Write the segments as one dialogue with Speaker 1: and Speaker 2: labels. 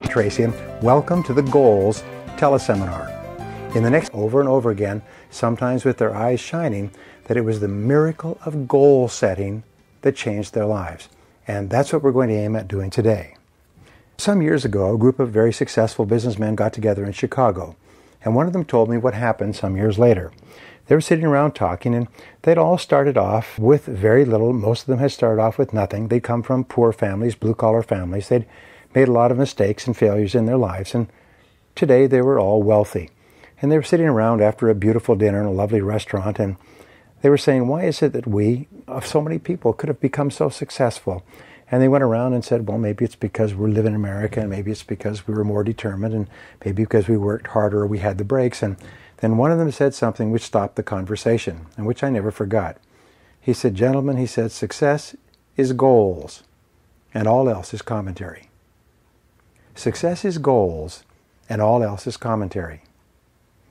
Speaker 1: Tracy, and welcome to the Goals teleseminar. In the next, over and over again, sometimes with their eyes shining, that it was the miracle of goal setting that changed their lives. And that's what we're going to aim at doing today. Some years ago, a group of very successful businessmen got together in Chicago, and one of them told me what happened some years later. They were sitting around talking, and they'd all started off with very little. Most of them had started off with nothing. They'd come from poor families, blue-collar families. They'd made a lot of mistakes and failures in their lives, and today they were all wealthy. And they were sitting around after a beautiful dinner in a lovely restaurant, and they were saying, why is it that we, of so many people, could have become so successful? And they went around and said, well, maybe it's because we live in America, and maybe it's because we were more determined, and maybe because we worked harder or we had the breaks. And then one of them said something which stopped the conversation, and which I never forgot. He said, gentlemen, he said, success is goals, and all else is commentary. Success is goals, and all else is commentary.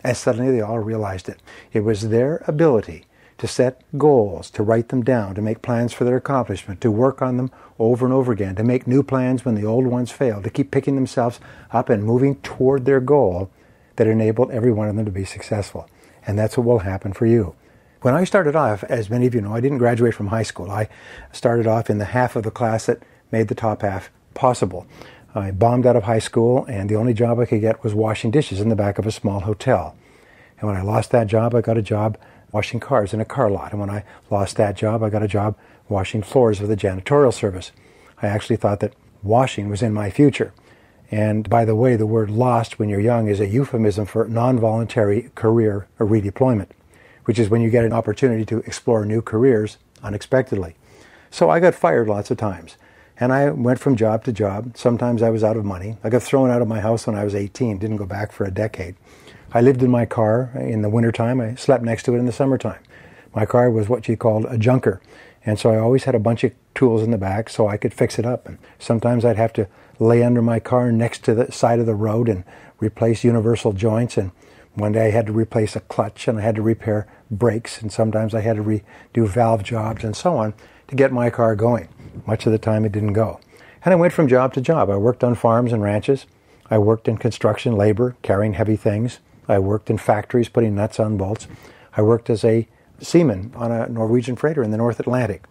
Speaker 1: And suddenly they all realized it. It was their ability to set goals, to write them down, to make plans for their accomplishment, to work on them over and over again, to make new plans when the old ones failed, to keep picking themselves up and moving toward their goal that enabled every one of them to be successful. And that's what will happen for you. When I started off, as many of you know, I didn't graduate from high school. I started off in the half of the class that made the top half possible. I bombed out of high school, and the only job I could get was washing dishes in the back of a small hotel. And when I lost that job, I got a job washing cars in a car lot. And when I lost that job, I got a job washing floors with a janitorial service. I actually thought that washing was in my future. And by the way, the word lost when you're young is a euphemism for non-voluntary career or redeployment, which is when you get an opportunity to explore new careers unexpectedly. So I got fired lots of times. And I went from job to job. Sometimes I was out of money. I got thrown out of my house when I was 18, didn't go back for a decade. I lived in my car in the wintertime. I slept next to it in the summertime. My car was what you called a junker. And so I always had a bunch of tools in the back so I could fix it up. And sometimes I'd have to lay under my car next to the side of the road and replace universal joints. And one day I had to replace a clutch, and I had to repair brakes. And sometimes I had to do valve jobs and so on to get my car going. Much of the time it didn't go. And I went from job to job. I worked on farms and ranches. I worked in construction labor, carrying heavy things. I worked in factories, putting nuts on bolts. I worked as a seaman on a Norwegian freighter in the North Atlantic.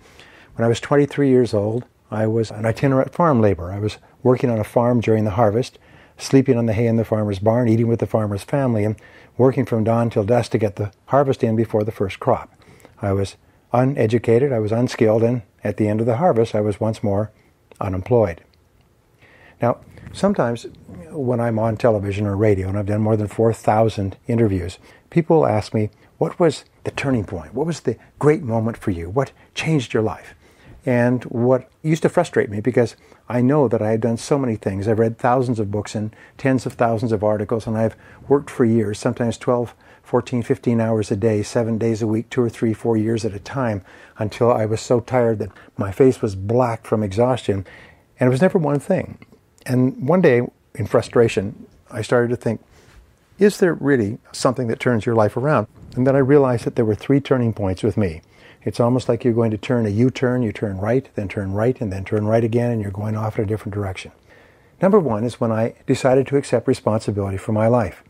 Speaker 1: When I was 23 years old, I was an itinerant farm laborer. I was working on a farm during the harvest, sleeping on the hay in the farmer's barn, eating with the farmer's family, and working from dawn till dusk to get the harvest in before the first crop. I was uneducated, I was unskilled, and at the end of the harvest, I was once more unemployed. Now, sometimes when I'm on television or radio, and I've done more than 4,000 interviews, people will ask me, what was the turning point? What was the great moment for you? What changed your life? And what used to frustrate me, because I know that I had done so many things. I've read thousands of books and tens of thousands of articles, and I've worked for years, sometimes 12, 14, 15 hours a day, 7 days a week, 2 or 3, 4 years at a time, until I was so tired that my face was black from exhaustion. And it was never one thing. And one day, in frustration, I started to think, is there really something that turns your life around? And then I realized that there were 3 turning points with me. It's almost like you're going to turn a U-turn. You turn right, and then turn right again, and you're going off in a different direction. Number 1 is when I decided to accept responsibility for my life.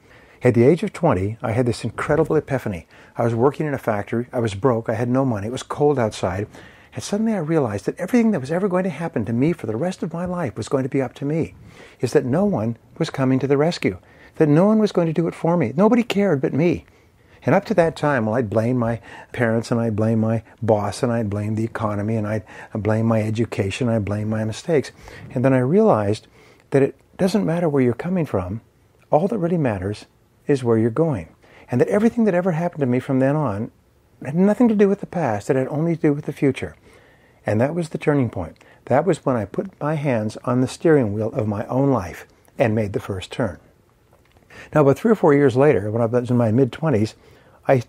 Speaker 1: At the age of 20, I had this incredible epiphany. I was working in a factory. I was broke. I had no money. It was cold outside. And suddenly I realized that everything that was ever going to happen to me for the rest of my life was going to be up to me. Is that no one was coming to the rescue. That no one was going to do it for me. Nobody cared but me. And up to that time, well, I'd blame my parents, and I'd blame my boss, and I'd blame the economy, and I'd blame my education, I'd blame my mistakes. And then I realized that it doesn't matter where you're coming from. All that really matters is where you're going. And that everything that ever happened to me from then on had nothing to do with the past. It had only to do with the future. And that was the turning point. That was when I put my hands on the steering wheel of my own life and made the first turn. Now, about 3 or 4 years later, when I was in my mid-20s, I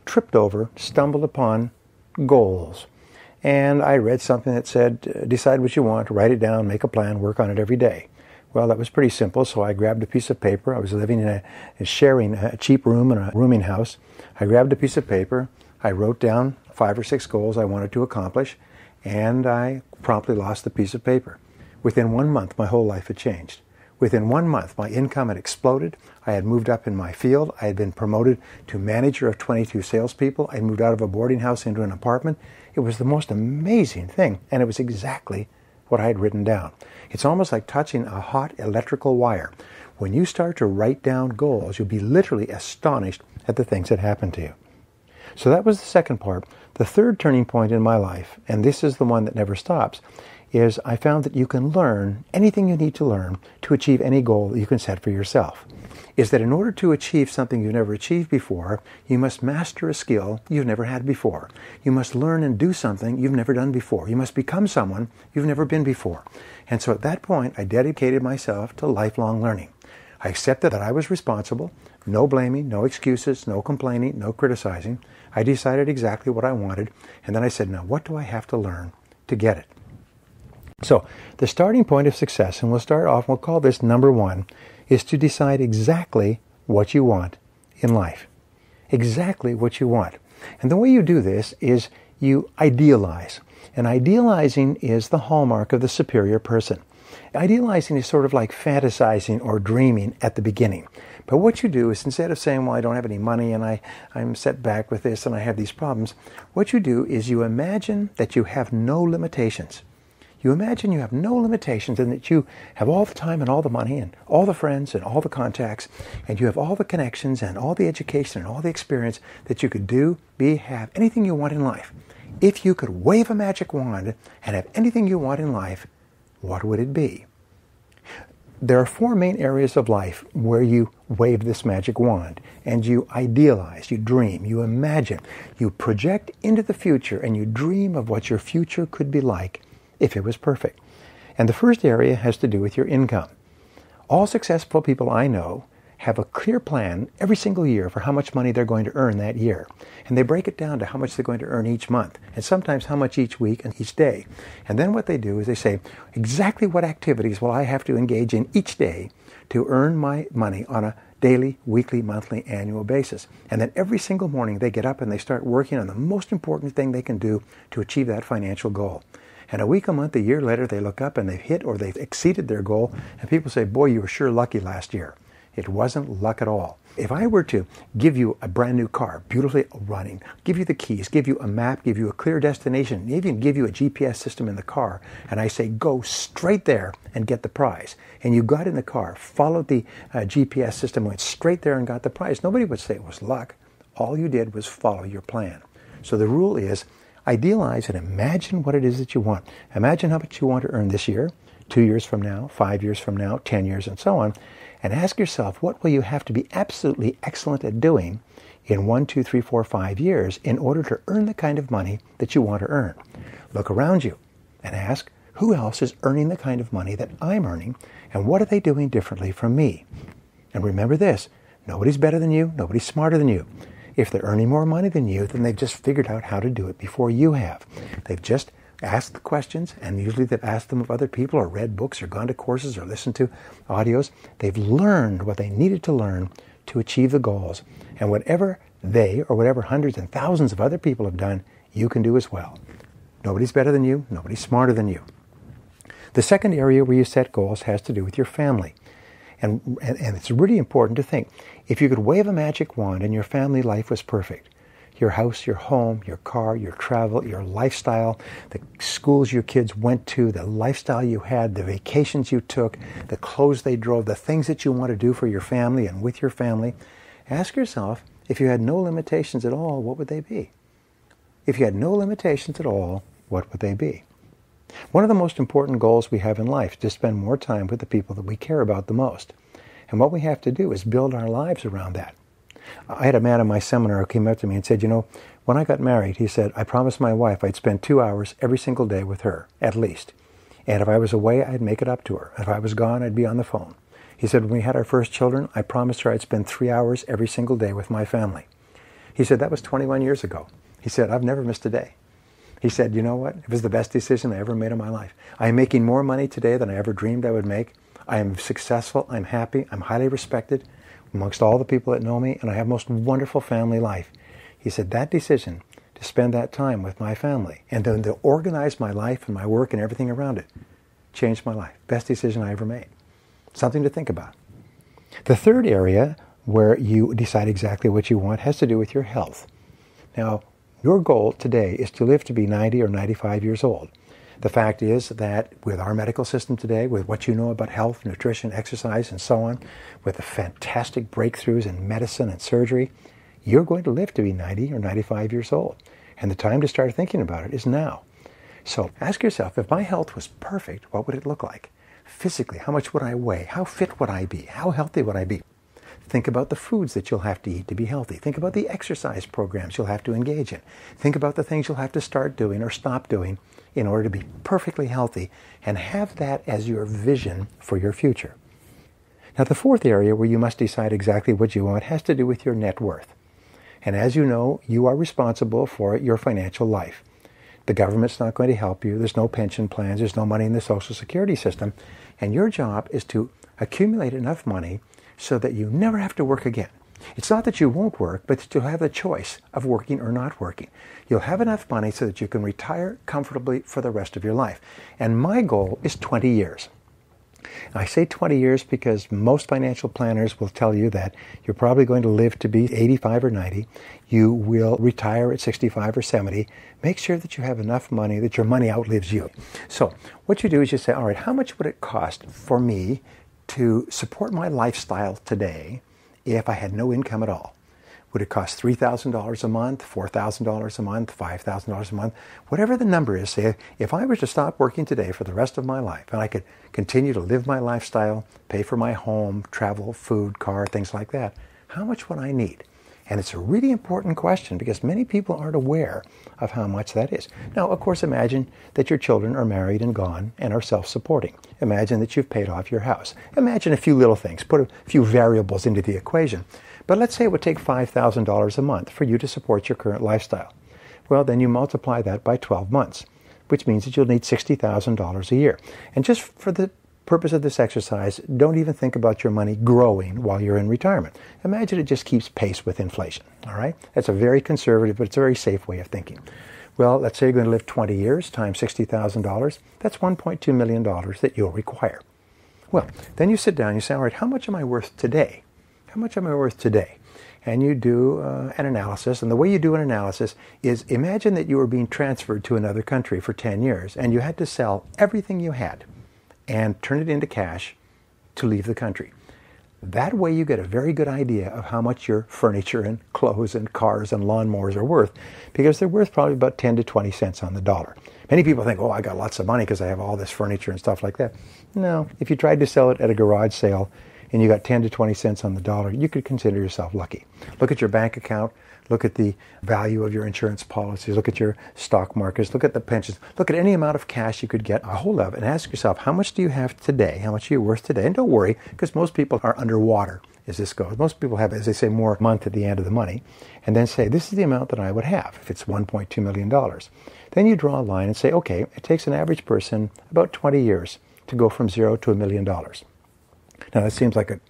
Speaker 1: stumbled upon goals. And I read something that said, decide what you want, write it down, make a plan, work on it every day. Well, that was pretty simple, so I grabbed a piece of paper. I was living in sharing a cheap room in a rooming house. I grabbed a piece of paper. I wrote down 5 or 6 goals I wanted to accomplish, and I promptly lost the piece of paper. Within 1 month, my whole life had changed. Within 1 month, my income had exploded. I had moved up in my field. I had been promoted to manager of 22 salespeople. I moved out of a boarding house into an apartment. It was the most amazing thing, and it was exactly what I had written down. It's almost like touching a hot electrical wire. When you start to write down goals, you'll be literally astonished at the things that happen to you. So that was the second part. The third turning point in my life, and this is the one that never stops, is I found that you can learn anything you need to learn to achieve any goal that you can set for yourself. Is that in order to achieve something you've never achieved before, you must master a skill you've never had before. You must learn and do something you've never done before. You must become someone you've never been before. And so at that point, I dedicated myself to lifelong learning. I accepted that I was responsible. No blaming, no excuses, no complaining, no criticizing. I decided exactly what I wanted, and then I said, now what do I have to learn to get it? So the starting point of success, and we'll start off, we'll call this number 1, is to decide exactly what you want in life. Exactly what you want. And the way you do this is you idealize. And idealizing is the hallmark of the superior person. Idealizing is sort of like fantasizing or dreaming at the beginning. But what you do is, instead of saying, well, I don't have any money and I'm set back with this and I have these problems, what you do is you imagine that you have no limitations. You imagine you have no limitations and that you have all the time and all the money and all the friends and all the contacts, and you have all the connections and all the education and all the experience that you could do, be, have anything you want in life. If you could wave a magic wand and have anything you want in life, what would it be? There are 4 main areas of life where you wave this magic wand, and you idealize, you dream, you imagine, you project into the future, and you dream of what your future could be like if it was perfect. And the first area has to do with your income. All successful people I know have a clear plan every single year for how much money they're going to earn that year. And they break it down to how much they're going to earn each month, and sometimes how much each week and each day. And then what they do is they say, exactly what activities will I have to engage in each day to earn my money on a daily, weekly, monthly, annual basis. And then every single morning they get up and they start working on the most important thing they can do to achieve that financial goal. And a week, a month, a year later, they look up and they've hit or they've exceeded their goal, and people say, boy, you were sure lucky last year. It wasn't luck at all. If I were to give you a brand new car, beautifully running, give you the keys, give you a map, give you a clear destination, even give you a GPS system in the car, and I say, go straight there and get the prize, and you got in the car, followed the GPS system, went straight there and got the prize, nobody would say it was luck. All you did was follow your plan. So the rule is, idealize and imagine what it is that you want. Imagine how much you want to earn this year, 2 years from now, 5 years from now, 10 years, and so on. And ask yourself, what will you have to be absolutely excellent at doing in 1, 2, 3, 4, 5 years in order to earn the kind of money that you want to earn? Look around you and ask, who else is earning the kind of money that I'm earning, and what are they doing differently from me? And remember this, nobody's better than you, nobody's smarter than you. If they're earning more money than you, then they've just figured out how to do it before you have. They've just asked the questions, and usually they've asked them of other people or read books or gone to courses or listened to audios. They've learned what they needed to learn to achieve the goals. And whatever they or whatever hundreds and thousands of other people have done, you can do as well. Nobody's better than you. Nobody's smarter than you. The second area where you set goals has to do with your family. And it's really important to think, if you could wave a magic wand and your family life was perfect, your house, your home, your car, your travel, your lifestyle, the schools your kids went to, the lifestyle you had, the vacations you took, the clothes they drove, the things that you want to do for your family and with your family, ask yourself, if you had no limitations at all, what would they be? If you had no limitations at all, what would they be? One of the most important goals we have in life is to spend more time with the people that we care about the most. And what we have to do is build our lives around that. I had a man in my seminar who came up to me and said, when I got married, he said, I promised my wife I'd spend 2 hours every single day with her, at least. And if I was away, I'd make it up to her. If I was gone, I'd be on the phone. He said, when we had our first children, I promised her I'd spend 3 hours every single day with my family. He said, that was 21 years ago. He said, I've never missed a day. He said, you know what? It was the best decision I ever made in my life. I am making more money today than I ever dreamed I would make. I am successful. I'm happy. I'm highly respected amongst all the people that know me, and I have most wonderful family life. He said, that decision to spend that time with my family and then to organize my life and my work and everything around it changed my life. Best decision I ever made. Something to think about. The third area where you decide exactly what you want has to do with your health. Now, your goal today is to live to be 90 or 95 years old. The fact is that with our medical system today, with what you know about health, nutrition, exercise, and so on, with the fantastic breakthroughs in medicine and surgery, you're going to live to be 90 or 95 years old. And the time to start thinking about it is now. So ask yourself, if my health was perfect, what would it look like? Physically, how much would I weigh? How fit would I be? How healthy would I be? Think about the foods that you'll have to eat to be healthy. Think about the exercise programs you'll have to engage in. Think about the things you'll have to start doing or stop doing in order to be perfectly healthy, and have that as your vision for your future. Now, the fourth area where you must decide exactly what you want has to do with your net worth. And as you know, you are responsible for your financial life. The government's not going to help you. There's no pension plans. There's no money in the Social Security system. And your job is to accumulate enough money so that you never have to work again. It's not that you won't work, but that you'll have the choice of working or not working. You'll have enough money so that you can retire comfortably for the rest of your life. And my goal is 20 years. I say 20 years because most financial planners will tell you that you're probably going to live to be 85 or 90. You will retire at 65 or 70. Make sure that you have enough money that your money outlives you. So what you do is you say, all right, how much would it cost for me to support my lifestyle today if I had no income at all? Would it cost $3,000 a month, $4,000 a month, $5,000 a month? Whatever the number is, say, if I were to stop working today for the rest of my life and I could continue to live my lifestyle, pay for my home, travel, food, car, things like that, how much would I need? And it's a really important question because many people aren't aware of how much that is. Now, of course, imagine that your children are married and gone and are self-supporting. Imagine that you've paid off your house. Imagine a few little things. Put a few variables into the equation. But let's say it would take $5,000 a month for you to support your current lifestyle. Well, then you multiply that by 12 months, which means that you'll need $60,000 a year. And just for the purpose of this exercise, don't even think about your money growing while you're in retirement. Imagine it just keeps pace with inflation, all right? That's a very conservative, but it's a very safe way of thinking. Well, let's say you're going to live 20 years times $60,000. That's $1.2 million that you'll require. Well, then you sit down and you say, all right, how much am I worth today? How much am I worth today? And you do an analysis. And the way you do an analysis is imagine that you were being transferred to another country for 10 years and you had to sell everything you had and turn it into cash to leave the country. That way you get a very good idea of how much your furniture and clothes and cars and lawnmowers are worth, because they're worth probably about 10 to 20 cents on the dollar. Many people think, oh, I got lots of money because I have all this furniture and stuff like that. No, if you tried to sell it at a garage sale and you got 10 to 20 cents on the dollar, you could consider yourself lucky. Look at your bank account. Look at the value of your insurance policies. Look at your stock markets. Look at the pensions. Look at any amount of cash you could get a hold of and ask yourself, how much do you have today? How much are you worth today? And don't worry, because most people are underwater as this goes. Most people have, as they say, more month at the end of the money. And then say, this is the amount that I would have if it's $1.2 million. Then you draw a line and say, okay, it takes an average person about 20 years to go from zero to $1 million. Now, that seems like a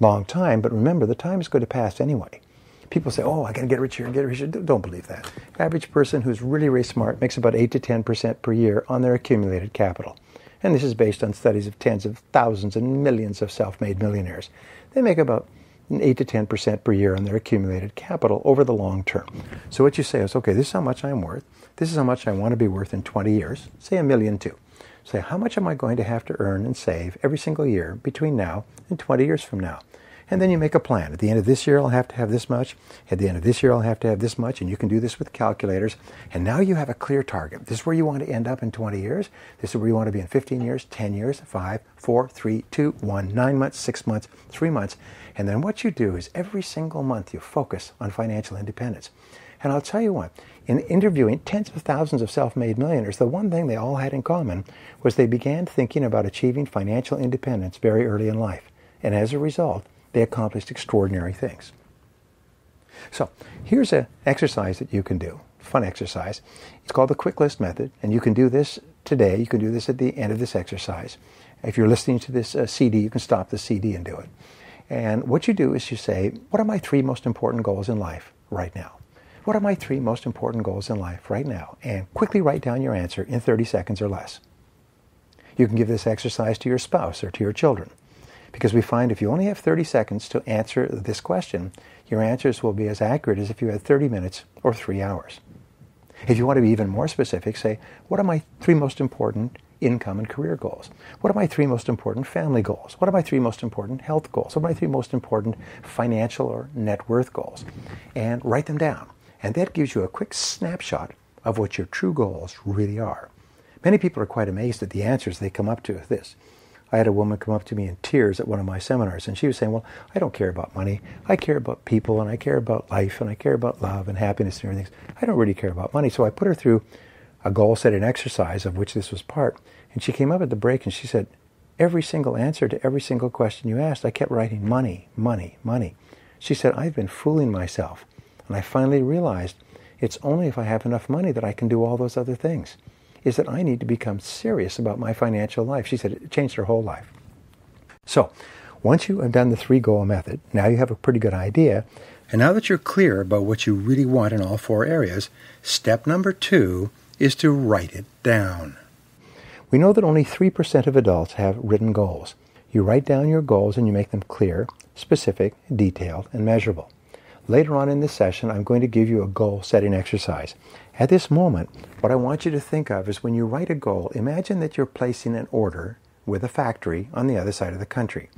Speaker 1: long time, but remember, the time is going to pass anyway. People say, oh, I got to get richer and get richer. Don't believe that. Average person who's really, really smart makes about 8 to 10% per year on their accumulated capital. And this is based on studies of tens of thousands and millions of self-made millionaires. They make about 8 to 10% per year on their accumulated capital over the long term. So what you say is, okay, this is how much I'm worth. This is how much I want to be worth in 20 years. Say $1 million too. Say, how much am I going to have to earn and save every single year between now and 20 years from now? And then you make a plan. At the end of this year, I'll have to have this much. At the end of this year, I'll have to have this much. And you can do this with calculators. And now you have a clear target. This is where you want to end up in 20 years. This is where you want to be in 15 years, 10 years, 5, 4, 3, 2, 1, 9 months, 6 months, 3 months. And then what you do is every single month you focus on financial independence. And I'll tell you what, in interviewing tens of thousands of self-made millionaires, the one thing they all had in common was they began thinking about achieving financial independence very early in life. And as a result, they accomplished extraordinary things. So here's an exercise that you can do, fun exercise. It's called the quick list method, and you can do this today. You can do this at the end of this exercise. If you're listening to this CD, you can stop the CD and do it. And what you do is you say, what are my 3 most important goals in life right now? What are my 3 most important goals in life right now? And quickly write down your answer in 30 seconds or less. You can give this exercise to your spouse or to your children. Because we find if you only have 30 seconds to answer this question, your answers will be as accurate as if you had 30 minutes or 3 hours. If you want to be even more specific, say, what are my 3 most important income and career goals? What are my 3 most important family goals? What are my 3 most important health goals? What are my 3 most important financial or net worth goals? And write them down. And that gives you a quick snapshot of what your true goals really are. Many people are quite amazed at the answers they come up to with this. I had a woman come up to me in tears at one of my seminars, and she was saying, well, I don't care about money. I care about people, and I care about life, and I care about love and happiness and everything. I don't really care about money. So I put her through a goal-setting exercise, of which this was part. And she came up at the break, and she said, every single answer to every single question you asked, I kept writing money, money, money. She said, I've been fooling myself. And I finally realized it's only if I have enough money that I can do all those other things. Is that I need to become serious about my financial life. She said it changed her whole life. So, once you have done the 3-goal method, now you have a pretty good idea. And now that you're clear about what you really want in all 4 areas, step number 2 is to write it down. We know that only 3% of adults have written goals. You write down your goals and you make them clear, specific, detailed, and measurable. Later on in this session, I'm going to give you a goal-setting exercise. At this moment, what I want you to think of is when you write a goal, imagine that you're placing an order with a factory on the other side of the country.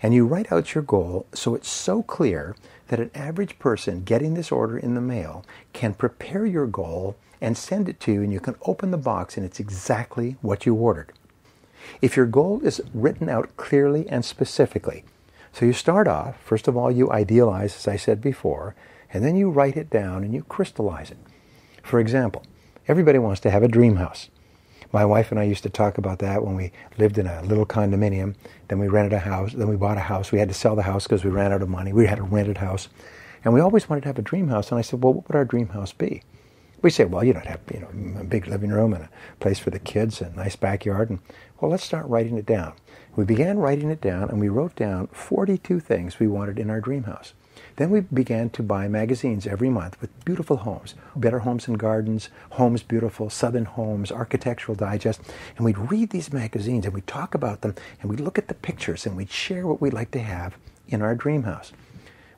Speaker 1: And you write out your goal so it's so clear that an average person getting this order in the mail can prepare your goal and send it to you, and you can open the box and it's exactly what you ordered. If your goal is written out clearly and specifically, so you start off, first of all, you idealize, as I said before, and then you write it down and you crystallize it. For example, everybody wants to have a dream house. My wife and I used to talk about that when we lived in a little condominium. Then we rented a house. Then we bought a house. We had to sell the house because we ran out of money. We had a rented house. And we always wanted to have a dream house. And I said, well, what would our dream house be? We said, well, to have a big living room and a place for the kids, a nice backyard. And, well, let's start writing it down. We began writing it down, and we wrote down 42 things we wanted in our dream house. Then we began to buy magazines every month with beautiful homes, Better Homes and Gardens, Homes Beautiful, Southern Homes, Architectural Digest. And we'd read these magazines, and we'd talk about them, and we'd look at the pictures, and we'd share what we'd like to have in our dream house.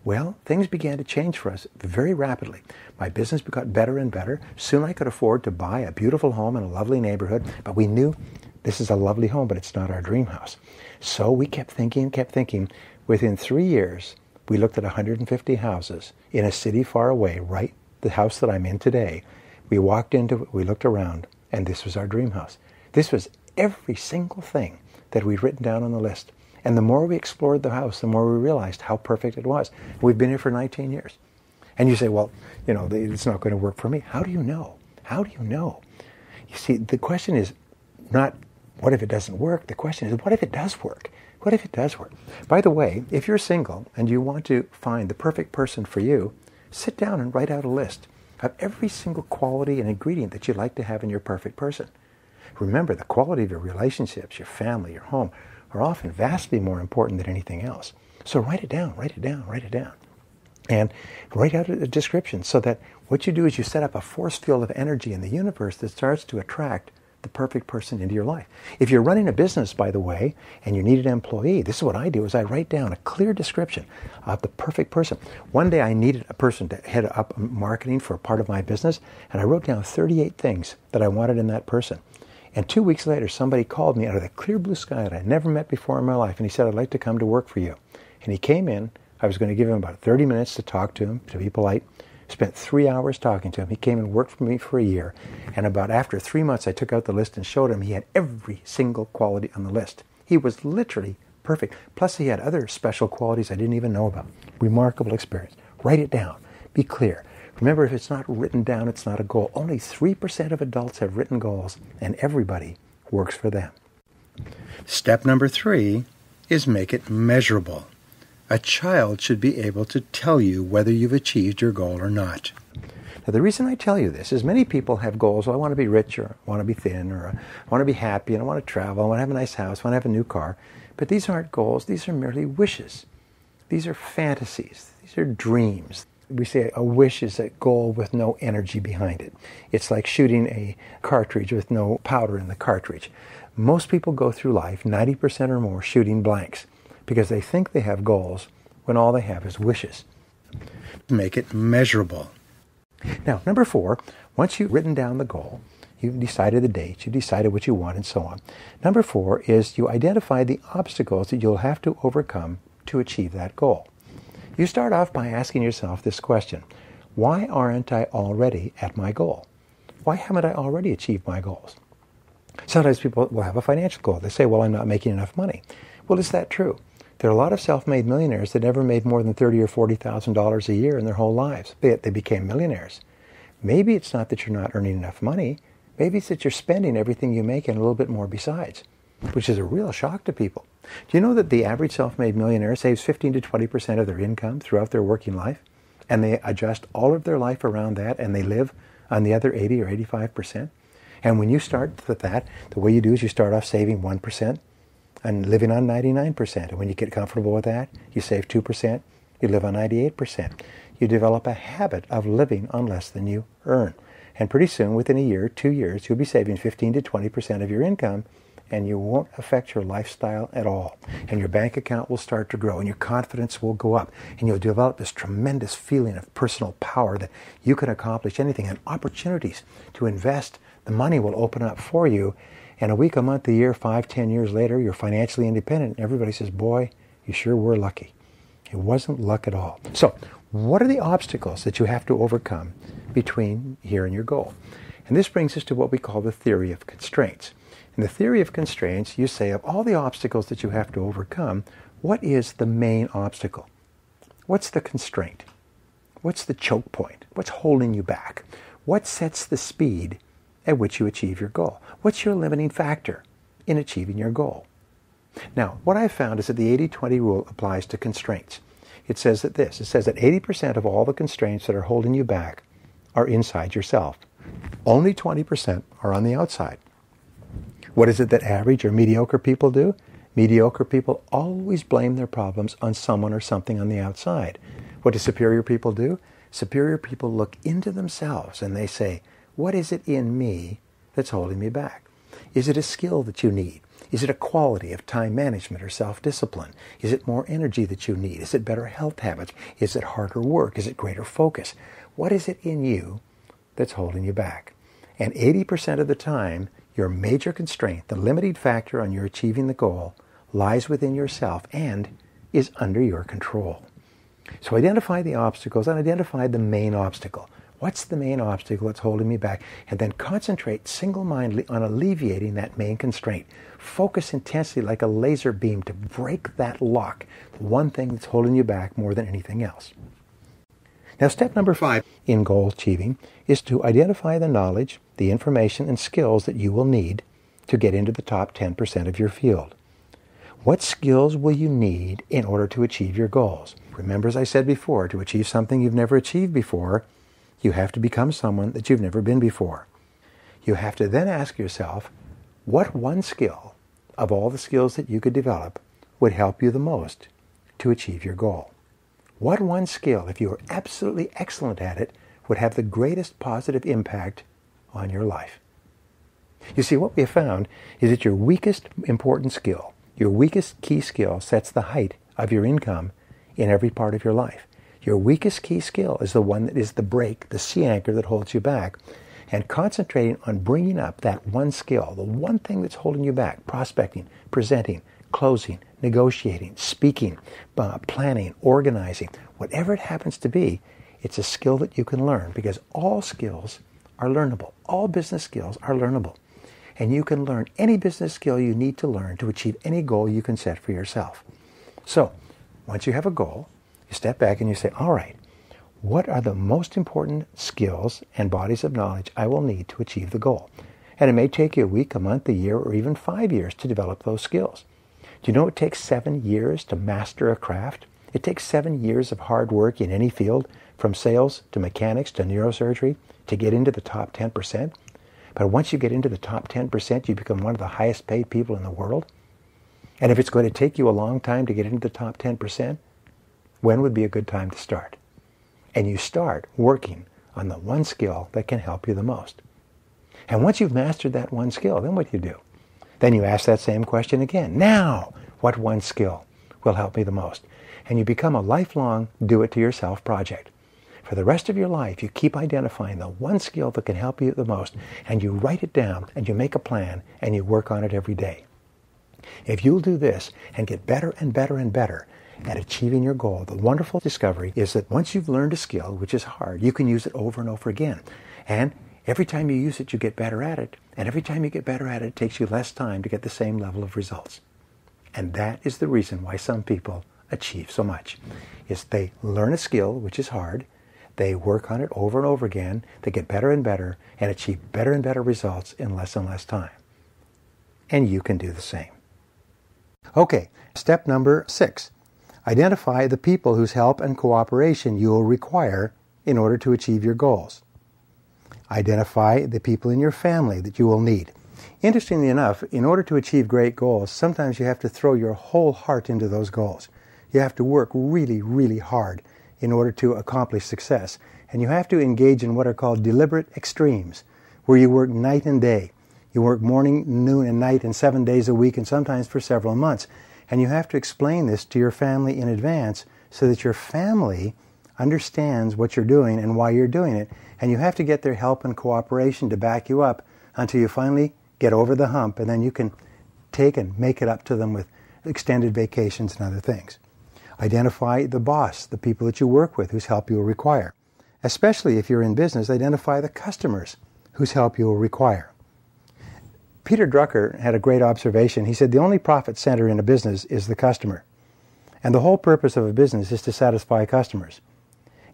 Speaker 1: Well, things began to change for us very rapidly. My business got better and better. Soon I could afford to buy a beautiful home in a lovely neighborhood, but we knew this is a lovely home, but it's not our dream house. So we kept thinking. Within 3 years, we looked at 150 houses in a city far away, right the house that I'm in today. We walked into it, we looked around, and this was our dream house. This was every single thing that we'd written down on the list. And the more we explored the house, the more we realized how perfect it was. We've been here for 19 years. And you say, well, it's not going to work for me. How do you know? How do you know? You see, the question is not, what if it doesn't work? The question is, what if it does work? What if it does work? By the way, if you're single and you want to find the perfect person for you, sit down and write out a list of every single quality and ingredient that you'd like to have in your perfect person. Remember, the quality of your relationships, your family, your home, are often vastly more important than anything else. So write it down. And write out a description so that what you do is you set up a force field of energy in the universe that starts to attract the perfect person into your life. If you're running a business, by the way, and you need an employee, this is what I do, is I write down a clear description of the perfect person. One day I needed a person to head up marketing for a part of my business, and I wrote down 38 things that I wanted in that person. And 2 weeks later, somebody called me out of the clear blue sky that I'd never met before in my life, and he said, I'd like to come to work for you. And he came in. I was going to give him about 30 minutes to talk to him, to be polite. Spent 3 hours talking to him. He came and worked for me for a year. And after 3 months, I took out the list and showed him he had every single quality on the list. He was literally perfect. Plus, he had other special qualities I didn't even know about. Remarkable experience. Write it down. Be clear. Remember, if it's not written down, it's not a goal. Only 3% of adults have written goals, and everybody works for them. Step number 3 is make it measurable. A child should be able to tell you whether you've achieved your goal or not. Now, the reason I tell you this is many people have goals. Well, I want to be rich, or I want to be thin, or I want to be happy, and I want to travel, I want to have a nice house, I want to have a new car. But these aren't goals. These are merely wishes. These are fantasies. These are dreams. We say a wish is a goal with no energy behind it. It's like shooting a cartridge with no powder in the cartridge. Most people go through life, 90% or more, shooting blanks. because they think they have goals when all they have is wishes. Make it measurable. Now, number 4, once you've written down the goal, you've decided the date, you've decided what you want, and so on. Number 4 is you identify the obstacles that you'll have to overcome to achieve that goal. You start off by asking yourself this question: why aren't I already at my goal? Why haven't I already achieved my goals? Sometimes people will have a financial goal. They say, well, I'm not making enough money. Well, is that true? There are a lot of self-made millionaires that never made more than $30,000 or $40,000 a year in their whole lives. They became millionaires. Maybe it's not that you're not earning enough money. Maybe it's that you're spending everything you make and a little bit more besides, which is a real shock to people. Do you know that the average self-made millionaire saves 15 to 20% of their income throughout their working life? And they adjust all of their life around that, and they live on the other 80 or 85%? And when you start with that, the way you do is you start off saving 1% and living on 99%. And when you get comfortable with that, you save 2%, you live on 98%. You develop a habit of living on less than you earn. And pretty soon, within a year, 2 years, you'll be saving 15 to 20% of your income, and you won't affect your lifestyle at all. And your bank account will start to grow, and your confidence will go up, and you'll develop this tremendous feeling of personal power that you can accomplish anything, and opportunities to invest. The money will open up for you, and a week, a month, a year, 5, 10 years later, you're financially independent, and everybody says, boy, you sure were lucky. It wasn't luck at all. So, what are the obstacles that you have to overcome between here and your goal? And this brings us to what we call the theory of constraints. In the theory of constraints, you say of all the obstacles that you have to overcome, what is the main obstacle? What's the constraint? What's the choke point? What's holding you back? What sets the speed at which you achieve your goal? What's your limiting factor in achieving your goal? Now, what I've found is that the 80-20 rule applies to constraints. It says that 80% of all the constraints that are holding you back are inside yourself. Only 20% are on the outside. What is it that average or mediocre people do? Mediocre people always blame their problems on someone or something on the outside. What do superior people do? Superior people look into themselves and they say, what is it in me that's holding me back? Is it a skill that you need? Is it a quality of time management or self-discipline? Is it more energy that you need? Is it better health habits? Is it harder work? Is it greater focus? What is it in you that's holding you back? And 80% of the time, your major constraint, the limiting factor on your achieving the goal, lies within yourself and is under your control. So identify the obstacles and identify the main obstacle. What's the main obstacle that's holding me back? And then concentrate single-mindedly on alleviating that main constraint. Focus intensely like a laser beam to break that lock, the one thing that's holding you back more than anything else. Now, step number 5 in goal achieving is to identify the knowledge, the information, and skills that you will need to get into the top 10% of your field. What skills will you need in order to achieve your goals? Remember, as I said before, to achieve something you've never achieved before, you have to become someone that you've never been before. You have to then ask yourself, what one skill of all the skills that you could develop would help you the most to achieve your goal? What one skill, if you were absolutely excellent at it, would have the greatest positive impact on your life? You see, what we have found is that your weakest important skill, your weakest key skill, sets the height of your income in every part of your life. Your weakest key skill is the one that is the brake, the sea anchor that holds you back. And concentrating on bringing up that one skill, the one thing that's holding you back, prospecting, presenting, closing, negotiating, speaking, planning, organizing, whatever it happens to be, it's a skill that you can learn because all skills are learnable. All business skills are learnable. And you can learn any business skill you need to learn to achieve any goal you can set for yourself. So, once you have a goal, you step back and you say, all right, what are the most important skills and bodies of knowledge I will need to achieve the goal? And it may take you a week, a month, a year, or even 5 years to develop those skills. Do you know it takes 7 years to master a craft? It takes 7 years of hard work in any field, from sales to mechanics to neurosurgery, to get into the top 10%. But once you get into the top 10%, you become one of the highest paid people in the world. And if it's going to take you a long time to get into the top 10%, when would be a good time to start? And you start working on the one skill that can help you the most. And once you've mastered that one skill, then what do you do? Then you ask that same question again. Now, what one skill will help me the most. And you become a lifelong do-it-to-yourself project. For the rest of your life, you keep identifying the one skill that can help you the most, and you write it down, and you make a plan, and you work on it every day. If you'll do this and get better and better and better at achieving your goal, the wonderful discovery is that once you've learned a skill, which is hard, you can use it over and over again. And every time you use it, you get better at it. And every time you get better at it, it takes you less time to get the same level of results. And that is the reason why some people achieve so much. Is they learn a skill, which is hard, they work on it over and over again, they get better and better, and achieve better and better results in less and less time. And you can do the same. Okay, step number 6. Identify the people whose help and cooperation you will require in order to achieve your goals. Identify the people in your family that you will need. Interestingly enough, in order to achieve great goals, sometimes you have to throw your whole heart into those goals. You have to work really, really hard in order to accomplish success. And you have to engage in what are called deliberate extremes, where you work night and day. You work morning, noon, and night, and 7 days a week, and sometimes for several months. And you have to explain this to your family in advance so that your family understands what you're doing and why you're doing it. And you have to get their help and cooperation to back you up until you finally get over the hump, and then you can take and make it up to them with extended vacations and other things. Identify the boss, the people that you work with whose help you will require. Especially if you're in business, identify the customers whose help you will require. Peter Drucker had a great observation. He said the only profit center in a business is the customer. And the whole purpose of a business is to satisfy customers.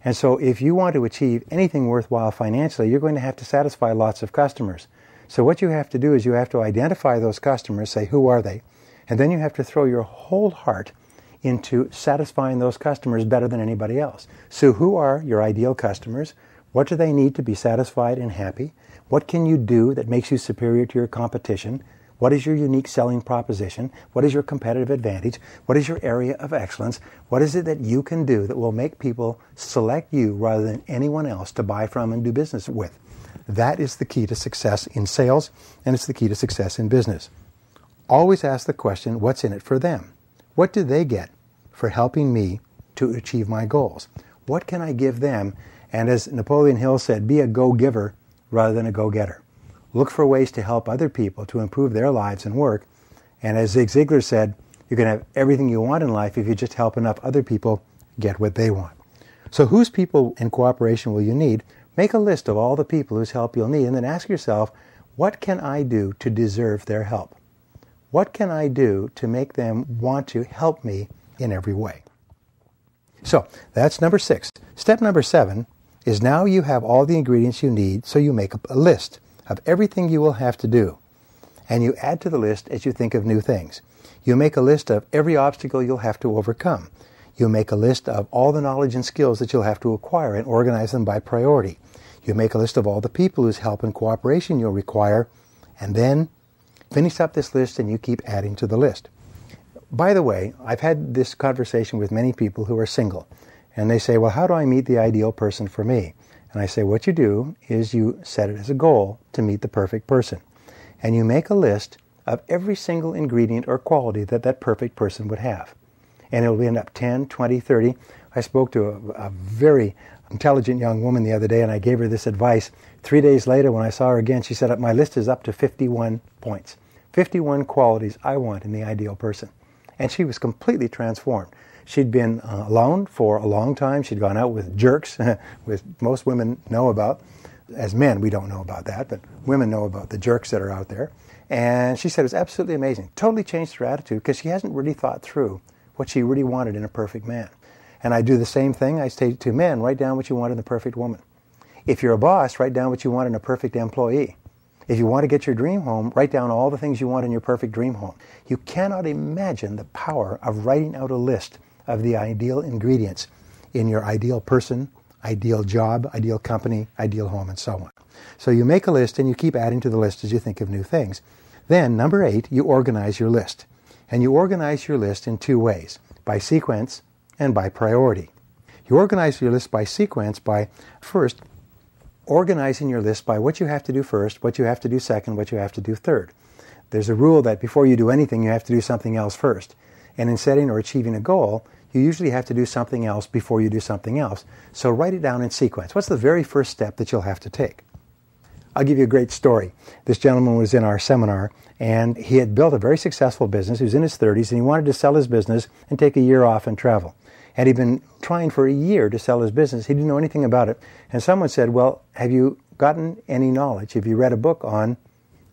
Speaker 1: And so if you want to achieve anything worthwhile financially, you're going to have to satisfy lots of customers. So what you have to do is you have to identify those customers, say who are they, and then you have to throw your whole heart into satisfying those customers better than anybody else. So who are your ideal customers? What do they need to be satisfied and happy? What can you do that makes you superior to your competition? What is your unique selling proposition? What is your competitive advantage? What is your area of excellence? What is it that you can do that will make people select you rather than anyone else to buy from and do business with? That is the key to success in sales, and it's the key to success in business. Always ask the question, what's in it for them? What do they get for helping me to achieve my goals? What can I give them? And as Napoleon Hill said, be a go-giver rather than a go-getter. Look for ways to help other people to improve their lives and work. And as Zig Ziglar said, you can have everything you want in life if you just help enough other people get what they want. So whose people and cooperation will you need? Make a list of all the people whose help you'll need, and then ask yourself, what can I do to deserve their help? What can I do to make them want to help me in every way? So that's number 6. Step number 7 is now you have all the ingredients you need, so you make a list of everything you will have to do. And you add to the list as you think of new things. You make a list of every obstacle you'll have to overcome. You make a list of all the knowledge and skills that you'll have to acquire and organize them by priority. You make a list of all the people whose help and cooperation you'll require, and then finish up this list and you keep adding to the list. By the way, I've had this conversation with many people who are single, and they say, well, how do I meet the ideal person for me? And I say, what you do is you set it as a goal to meet the perfect person. And you make a list of every single ingredient or quality that that perfect person would have. And it'll end up 10, 20, 30. I spoke to a very intelligent young woman the other day, and I gave her this advice. 3 days later, when I saw her again, she said, my list is up to 51 points. 51 qualities I want in the ideal person. And she was completely transformed. She'd been alone for a long time. She'd gone out with jerks, which most women know about. As men, we don't know about that, but women know about the jerks that are out there. And she said it was absolutely amazing. Totally changed her attitude because she hasn't really thought through what she really wanted in a perfect man. And I do the same thing. I say to men, write down what you want in a perfect woman. If you're a boss, write down what you want in a perfect employee. If you want to get your dream home, write down all the things you want in your perfect dream home. You cannot imagine the power of writing out a list of the ideal ingredients in your ideal person, ideal job, ideal company, ideal home, and so on. So you make a list and you keep adding to the list as you think of new things. Then, number 8, you organize your list. And you organize your list in 2 ways, by sequence and by priority. You organize your list by sequence by, first, organizing your list by what you have to do first, what you have to do second, what you have to do third. There's a rule that before you do anything, you have to do something else first. And in setting or achieving a goal, you usually have to do something else before you do something else. So write it down in sequence. What's the very first step that you'll have to take? I'll give you a great story. This gentleman was in our seminar, and he had built a very successful business. He was in his 30s, and he wanted to sell his business and take a year off and travel. And he'd been trying for a year to sell his business. He didn't know anything about it. And someone said, well, have you gotten any knowledge? Have you read a book on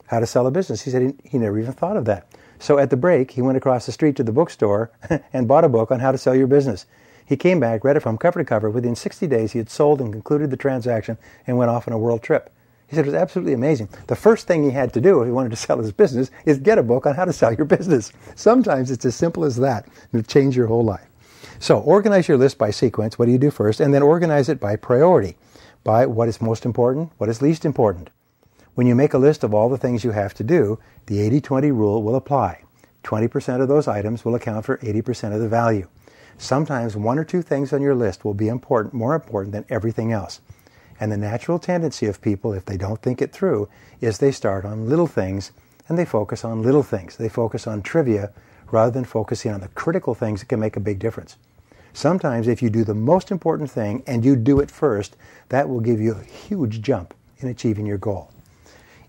Speaker 1: how to sell a business? He said he never even thought of that. So at the break, he went across the street to the bookstore and bought a book on how to sell your business. He came back, read it from cover to cover. Within 60 days, he had sold and concluded the transaction and went off on a world trip. He said it was absolutely amazing. The first thing he had to do if he wanted to sell his business is get a book on how to sell your business. Sometimes it's as simple as that. It'll change your whole life. So organize your list by sequence. What do you do first? And then organize it by priority, by what is most important, what is least important. When you make a list of all the things you have to do, the 80-20 rule will apply. 20% of those items will account for 80% of the value. Sometimes one or two things on your list will be important, more important than everything else. And the natural tendency of people, if they don't think it through, is they start on little things and they focus on little things. They focus on trivia rather than focusing on the critical things that can make a big difference. Sometimes if you do the most important thing and you do it first, that will give you a huge jump in achieving your goal.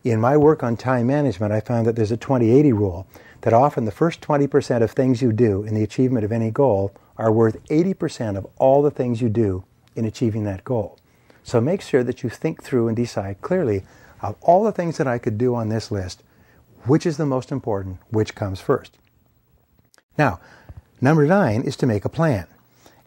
Speaker 1: In my work on time management, I found that there's a 20-80 rule, that often the first 20% of things you do in the achievement of any goal are worth 80% of all the things you do in achieving that goal. So make sure that you think through and decide clearly, of all the things that I could do on this list, which is the most important, which comes first. Now, number 9 is to make a plan.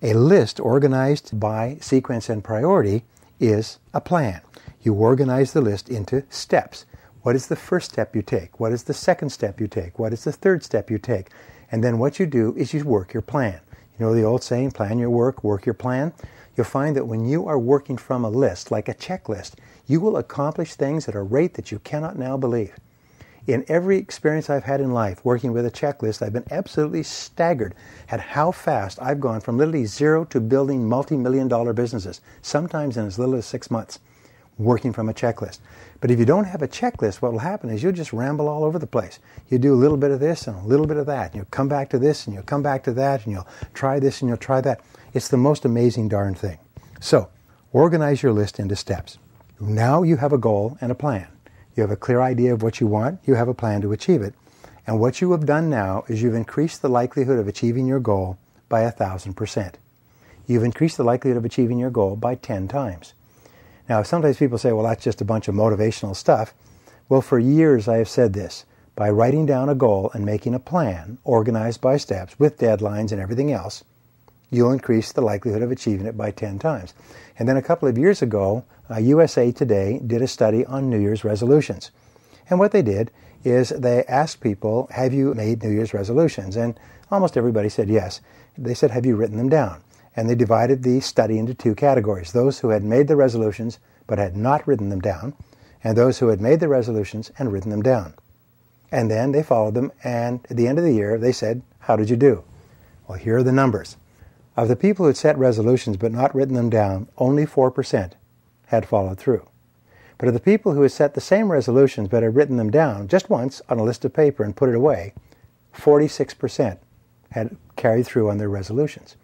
Speaker 1: A list organized by sequence and priority is a plan. You organize the list into steps. What is the first step you take? What is the second step you take? What is the third step you take? And then what you do is you work your plan. You know the old saying, plan your work your plan? You'll find that when you are working from a list, like a checklist, you will accomplish things at a rate that you cannot now believe. In every experience I've had in life working with a checklist, I've been absolutely staggered at how fast I've gone from literally zero to building multi-million-dollar businesses, sometimes in as little as 6 months, working from a checklist. But if you don't have a checklist, what will happen is you'll just ramble all over the place. You do a little bit of this and a little bit of that, and you'll come back to this and you'll come back to that, and you'll try this and you'll try that. It's the most amazing darn thing. So, organize your list into steps. Now you have a goal and a plan. You have a clear idea of what you want. You have a plan to achieve it. And what you have done now is you've increased the likelihood of achieving your goal by 1,000%. You've increased the likelihood of achieving your goal by 10 times. Now, sometimes people say, well, that's just a bunch of motivational stuff. Well, for years I have said this. By writing down a goal and making a plan, organized by steps, with deadlines and everything else, you'll increase the likelihood of achieving it by 10 times. And then a couple of years ago, USA Today did a study on New Year's resolutions. And what they did is they asked people, have you made New Year's resolutions? And almost everybody said yes. They said, have you written them down? And they divided the study into two categories, those who had made the resolutions but had not written them down, and those who had made the resolutions and written them down. And then they followed them, and at the end of the year, they said, how did you do? Well, here are the numbers. Of the people who had set resolutions but not written them down, only 4% had followed through. But of the people who had set the same resolutions but had written them down just once on a list of paper and put it away, 46% had carried through on their resolutions.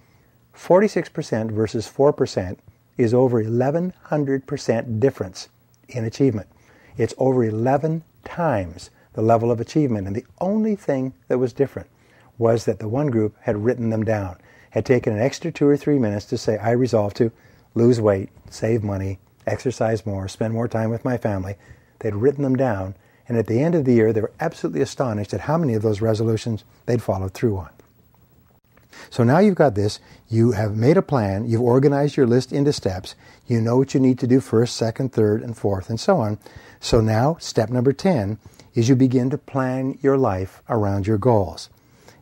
Speaker 1: 46% versus 4% is over 1,100% difference in achievement. It's over 11 times the level of achievement. And the only thing that was different was that the one group had written them down, had taken an extra 2 or 3 minutes to say, I resolve to lose weight, save money, exercise more, spend more time with my family. They'd written them down, and at the end of the year, they were absolutely astonished at how many of those resolutions they'd followed through on. So now you've got this, you have made a plan, you've organized your list into steps, you know what you need to do first, second, third, and fourth, and so on. So now, step number 10 is you begin to plan your life around your goals.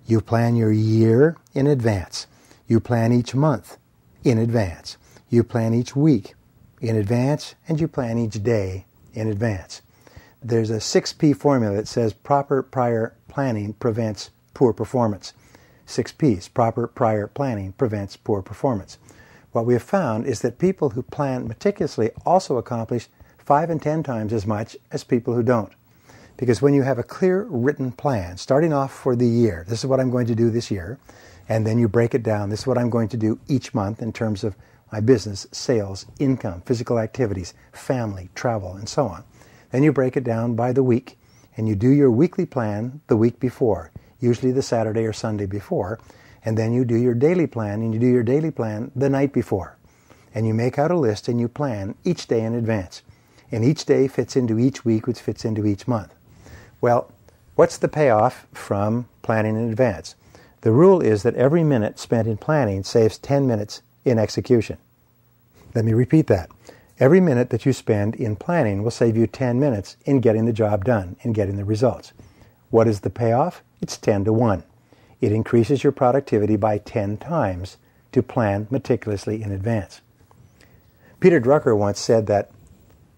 Speaker 1: You plan your year in advance. You plan each month in advance. You plan each week in advance, and you plan each day in advance. There's a 6P formula that says proper prior planning prevents poor performance. 6 P's, proper prior planning prevents poor performance. What we have found is that people who plan meticulously also accomplish 5 and 10 times as much as people who don't. Because when you have a clear written plan, starting off for the year, this is what I'm going to do this year, and then you break it down, this is what I'm going to do each month in terms of my business, sales, income, physical activities, family, travel, and so on. Then you break it down by the week, and you do your weekly plan the week before, usually the Saturday or Sunday before, and then you do your daily plan, and you do your daily plan the night before. And you make out a list and you plan each day in advance. And each day fits into each week, which fits into each month. Well, what's the payoff from planning in advance? The rule is that every minute spent in planning saves 10 minutes in execution. Let me repeat that. Every minute that you spend in planning will save you 10 minutes in getting the job done, in getting the results. What is the payoff? It's 10 to 1. It increases your productivity by 10 times to plan meticulously in advance. Peter Drucker once said that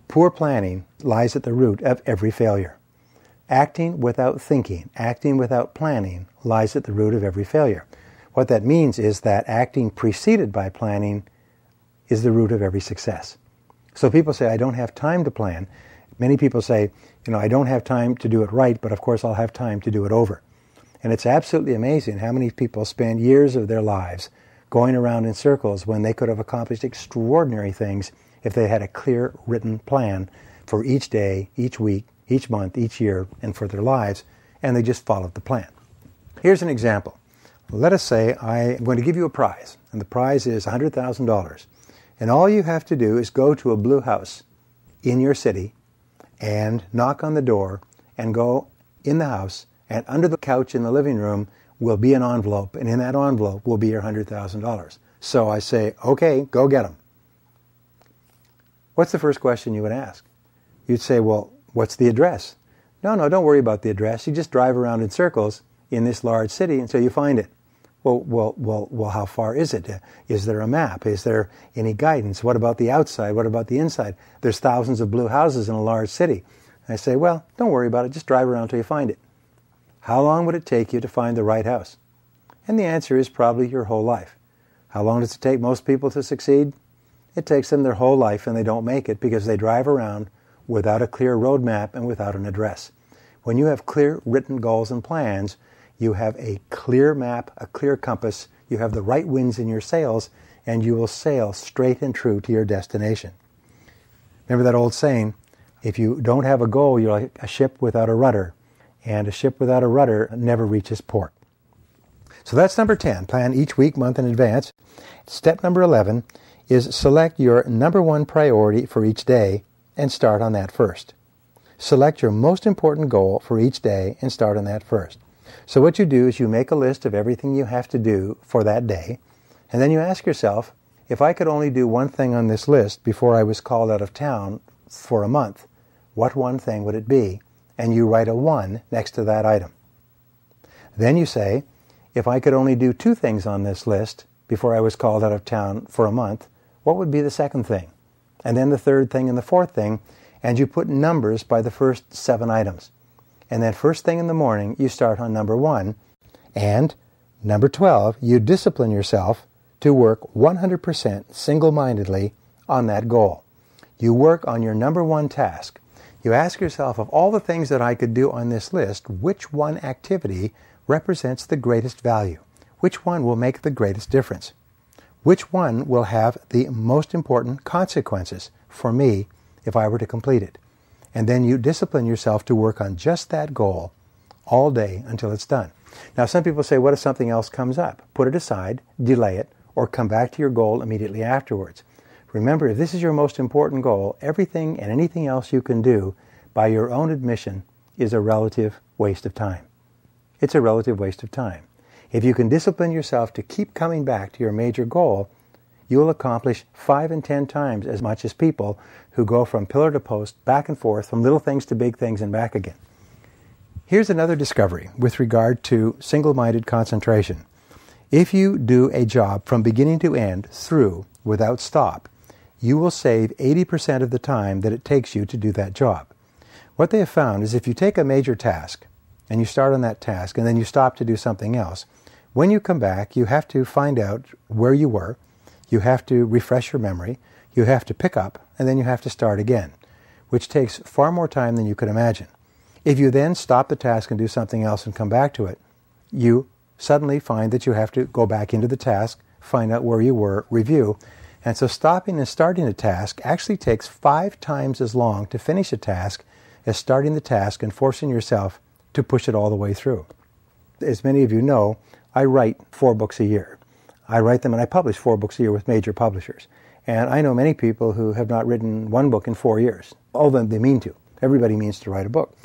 Speaker 1: poor planning lies at the root of every failure. Acting without thinking, acting without planning, lies at the root of every failure. What that means is that acting preceded by planning is the root of every success. So people say, I don't have time to plan. Many people say, I don't have time to do it right, but of course I'll have time to do it over. And it's absolutely amazing how many people spend years of their lives going around in circles when they could have accomplished extraordinary things if they had a clear written plan for each day, each week, each month, each year, and for their lives, and they just followed the plan. Here's an example. Let us say I'm going to give you a prize, and the prize is $100,000. And all you have to do is go to a blue house in your city and knock on the door and go in the house, and under the couch in the living room will be an envelope, and in that envelope will be your $100,000. So I say, okay, go get them. What's the first question you would ask? You'd say, well, what's the address? No, don't worry about the address. You just drive around in circles in this large city until you find it. Well, how far is it? Is there a map? Is there any guidance? What about the outside? What about the inside? There's thousands of blue houses in a large city. I say, well, don't worry about it. Just drive around until you find it. How long would it take you to find the right house? And the answer is probably your whole life. How long does it take most people to succeed? It takes them their whole life, and they don't make it because they drive around without a clear roadmap and without an address. When you have clear written goals and plans, you have a clear map, a clear compass, you have the right winds in your sails, and you will sail straight and true to your destination. Remember that old saying, if you don't have a goal, you're like a ship without a rudder, and a ship without a rudder never reaches port. So that's number 10, plan each week, month in advance. Step number 11 is select your number one priority for each day and start on that first. Select your most important goal for each day and start on that first. So what you do is you make a list of everything you have to do for that day, and then you ask yourself, if I could only do one thing on this list before I was called out of town for a month, what one thing would it be? And you write a 1 next to that item. Then you say, if I could only do 2 things on this list before I was called out of town for a month, what would be the second thing? And then the third thing and the fourth thing, and you put numbers by the first 7 items. And then first thing in the morning, you start on number 1. And number 12, you discipline yourself to work 100% single-mindedly on that goal. You work on your number 1 task. You ask yourself, of all the things that I could do on this list, which one activity represents the greatest value? Which one will make the greatest difference? Which one will have the most important consequences for me if I were to complete it? And then you discipline yourself to work on just that goal all day until it's done. Now, some people say, what if something else comes up? Put it aside, delay it, or come back to your goal immediately afterwards. Remember, if this is your most important goal, everything and anything else you can do, by your own admission, is a relative waste of time. It's a relative waste of time. If you can discipline yourself to keep coming back to your major goal, you will accomplish 5 and 10 times as much as people who go from pillar to post, back and forth, from little things to big things and back again. Here's another discovery with regard to single-minded concentration. If you do a job from beginning to end, through, without stop, you will save 80% of the time that it takes you to do that job. What they have found is if you take a major task, and you start on that task, and then you stop to do something else, when you come back, you have to find out where you were, you have to refresh your memory, you have to pick up, and then you have to start again, which takes far more time than you could imagine. If you then stop the task and do something else and come back to it, you suddenly find that you have to go back into the task, find out where you were, review. And so stopping and starting a task actually takes 5 times as long to finish a task as starting the task and forcing yourself to push it all the way through. As many of you know, I write 4 books a year. I write them and I publish 4 books a year with major publishers. And I know many people who have not written 1 book in 4 years, although they mean to. Everybody means to write a book.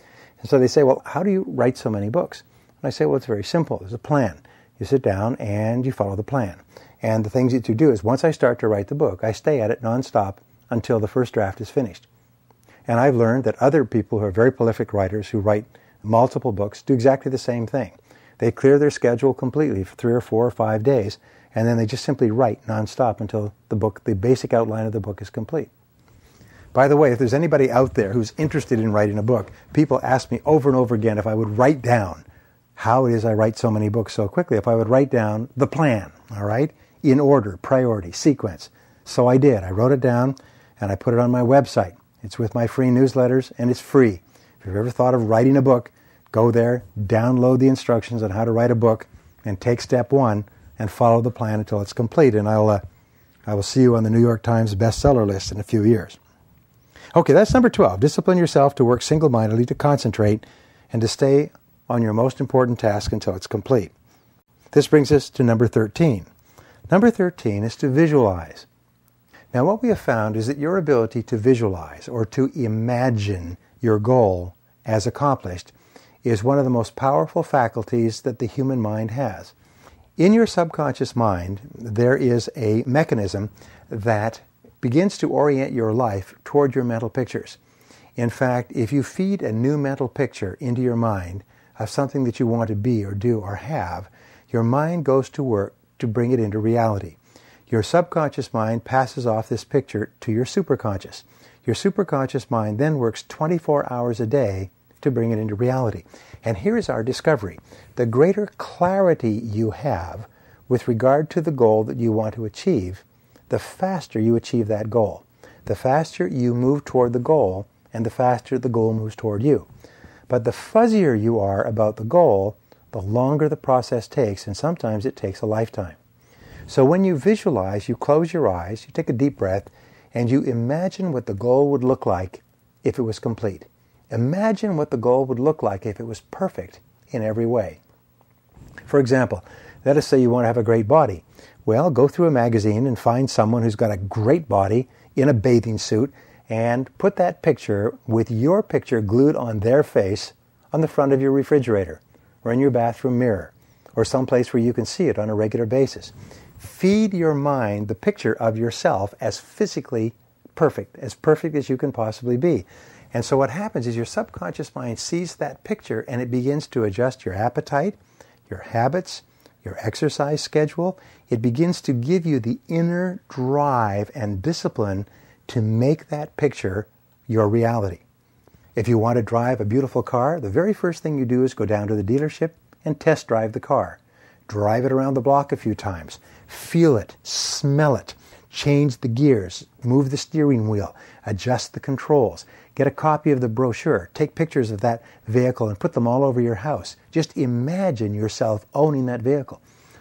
Speaker 1: And so they say, well, how do you write so many books? And I say, well, it's very simple. There's a plan. You sit down and you follow the plan. And the things that you do is once I start to write the book, I stay at it nonstop until the first draft is finished. And I've learned that other people who are very prolific writers who write multiple books do exactly the same thing. They clear their schedule completely for 3 or 4 or 5 days, and then they just simply write nonstop until the basic outline of the book is complete. By the way, if there's anybody out there who's interested in writing a book, people ask me over and over again if I would write down how it is I write so many books so quickly, if I would write down the plan, all right, in order, priority, sequence. So I did. I wrote it down, and I put it on my website. It's with my free newsletters, and it's free. If you've ever thought of writing a book, go there, download the instructions on how to write a book, and take step 1 and follow the plan until it's complete. And I will see you on the New York Times bestseller list in a few years. Okay, that's number 12. Discipline yourself to work single-mindedly, to concentrate, and to stay on your most important task until it's complete. This brings us to number 13. Number 13 is to visualize. Now, what we have found is that your ability to visualize or to imagine your goal as accomplished is one of the most powerful faculties that the human mind has. In your subconscious mind, there is a mechanism that begins to orient your life toward your mental pictures. In fact, if you feed a new mental picture into your mind of something that you want to be or do or have, your mind goes to work to bring it into reality. Your subconscious mind passes off this picture to your superconscious. Your superconscious mind then works 24 hours a day to bring it into reality. And here's our discovery. The greater clarity you have with regard to the goal that you want to achieve, the faster you achieve that goal. The faster you move toward the goal, and the faster the goal moves toward you. But the fuzzier you are about the goal, the longer the process takes, and sometimes it takes a lifetime. So when you visualize, you close your eyes, you take a deep breath, and you imagine what the goal would look like if it was complete. Imagine what the goal would look like if it was perfect in every way. For example, let us say you want to have a great body. Well, go through a magazine and find someone who's got a great body in a bathing suit and put that picture with your picture glued on their face on the front of your refrigerator or in your bathroom mirror or someplace where you can see it on a regular basis. Feed your mind the picture of yourself as physically perfect as you can possibly be. And so what happens is your subconscious mind sees that picture and it begins to adjust your appetite, your habits, your exercise schedule. It begins to give you the inner drive and discipline to make that picture your reality. If you want to drive a beautiful car, the very first thing you do is go down to the dealership and test drive the car. Drive it around the block a few times. Feel it, smell it, change the gears, move the steering wheel, adjust the controls. Get a copy of the brochure. Take pictures of that vehicle and put them all over your house. Just imagine yourself owning that vehicle.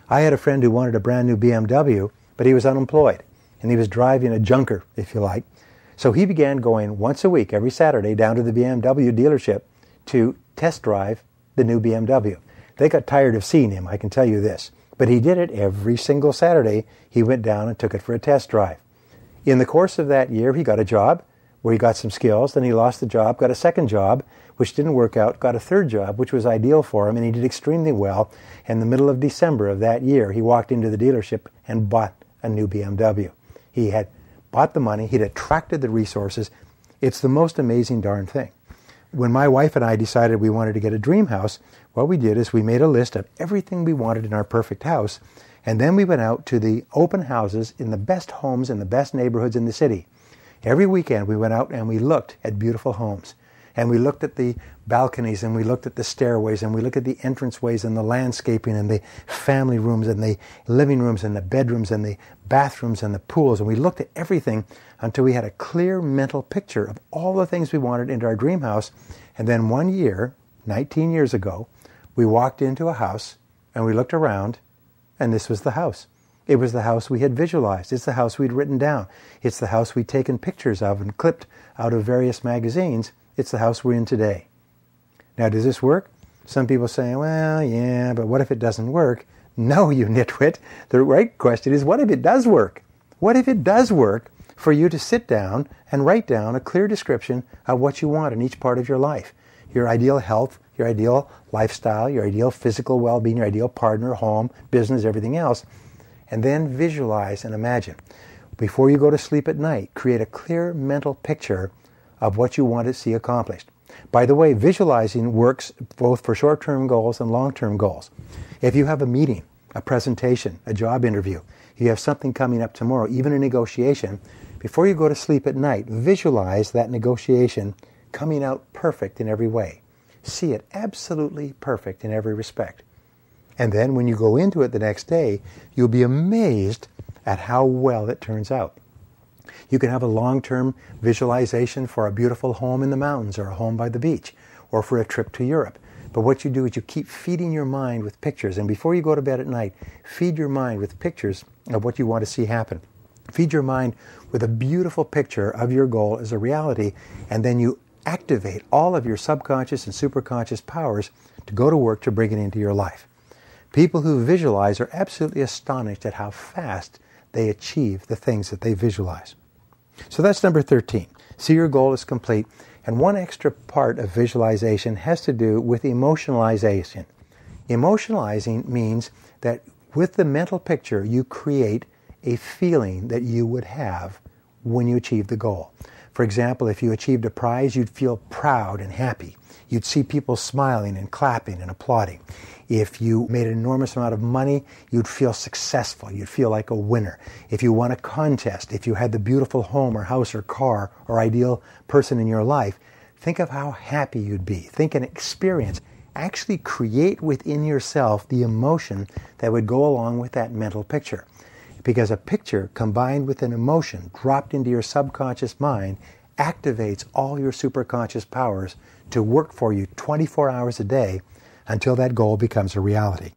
Speaker 1: I had a friend who wanted a brand new BMW, but he was unemployed. And he was driving a junker, if you like. So he began going once a week, every Saturday, down to the BMW dealership to test drive the new BMW. They got tired of seeing him, I can tell you this. But he did it every single Saturday. He went down and took it for a test drive. In the course of that year, he got a job where he got some skills. Then he lost the job, got a second job, which didn't work out, got a third job, which was ideal for him, and he did extremely well. In the middle of December of that year, he walked into the dealership and bought a new BMW. He had bought the money. He'd attracted the resources. It's the most amazing darn thing. When my wife and I decided we wanted to get a dream house, what we did is we made a list of everything we wanted in our perfect house, and then we went out to the open houses in the best homes in the best neighborhoods in the city. Every weekend we went out and we looked at beautiful homes. And we looked at the balconies, and we looked at the stairways, and we looked at the entranceways and the landscaping and the family rooms and the living rooms and the bedrooms and the bathrooms and the pools. And we looked at everything until we had a clear mental picture of all the things we wanted into our dream house. And then one year, 19 years ago, we walked into a house and we looked around, and this was the house. It was the house we had visualized. It's the house we'd written down. It's the house we'd taken pictures of and clipped out of various magazines. It's the house we're in today. Now, does this work? Some people say, well, yeah, but what if it doesn't work? No, you nitwit. The right question is, what if it does work? What if it does work for you to sit down and write down a clear description of what you want in each part of your life? Your ideal health, your ideal lifestyle, your ideal physical well-being, your ideal partner, home, business, everything else. And then visualize and imagine. Before you go to sleep at night, create a clear mental picture of what you want to see accomplished. By the way, visualizing works both for short-term goals and long-term goals. If you have a meeting, a presentation, a job interview, you have something coming up tomorrow, even a negotiation, before you go to sleep at night, visualize that negotiation coming out perfect in every way. See it absolutely perfect in every respect. And then when you go into it the next day, you'll be amazed at how well it turns out. You can have a long-term visualization for a beautiful home in the mountains or a home by the beach or for a trip to Europe. But what you do is you keep feeding your mind with pictures. And before you go to bed at night, feed your mind with pictures of what you want to see happen. Feed your mind with a beautiful picture of your goal as a reality, and then you activate all of your subconscious and superconscious powers to go to work to bring it into your life. People who visualize are absolutely astonished at how fast they achieve the things that they visualize. So that's number 13. See your goal is complete. And one extra part of visualization has to do with emotionalization. Emotionalizing means that with the mental picture, you create a feeling that you would have when you achieve the goal. For example, if you achieved a prize, you'd feel proud and happy. You'd see people smiling and clapping and applauding. If you made an enormous amount of money, you'd feel successful. You'd feel like a winner. If you won a contest, if you had the beautiful home or house or car or ideal person in your life, think of how happy you'd be. Think and experience. Actually create within yourself the emotion that would go along with that mental picture. Because a picture combined with an emotion dropped into your subconscious mind activates all your superconscious powers to work for you 24 hours a day until that goal becomes a reality.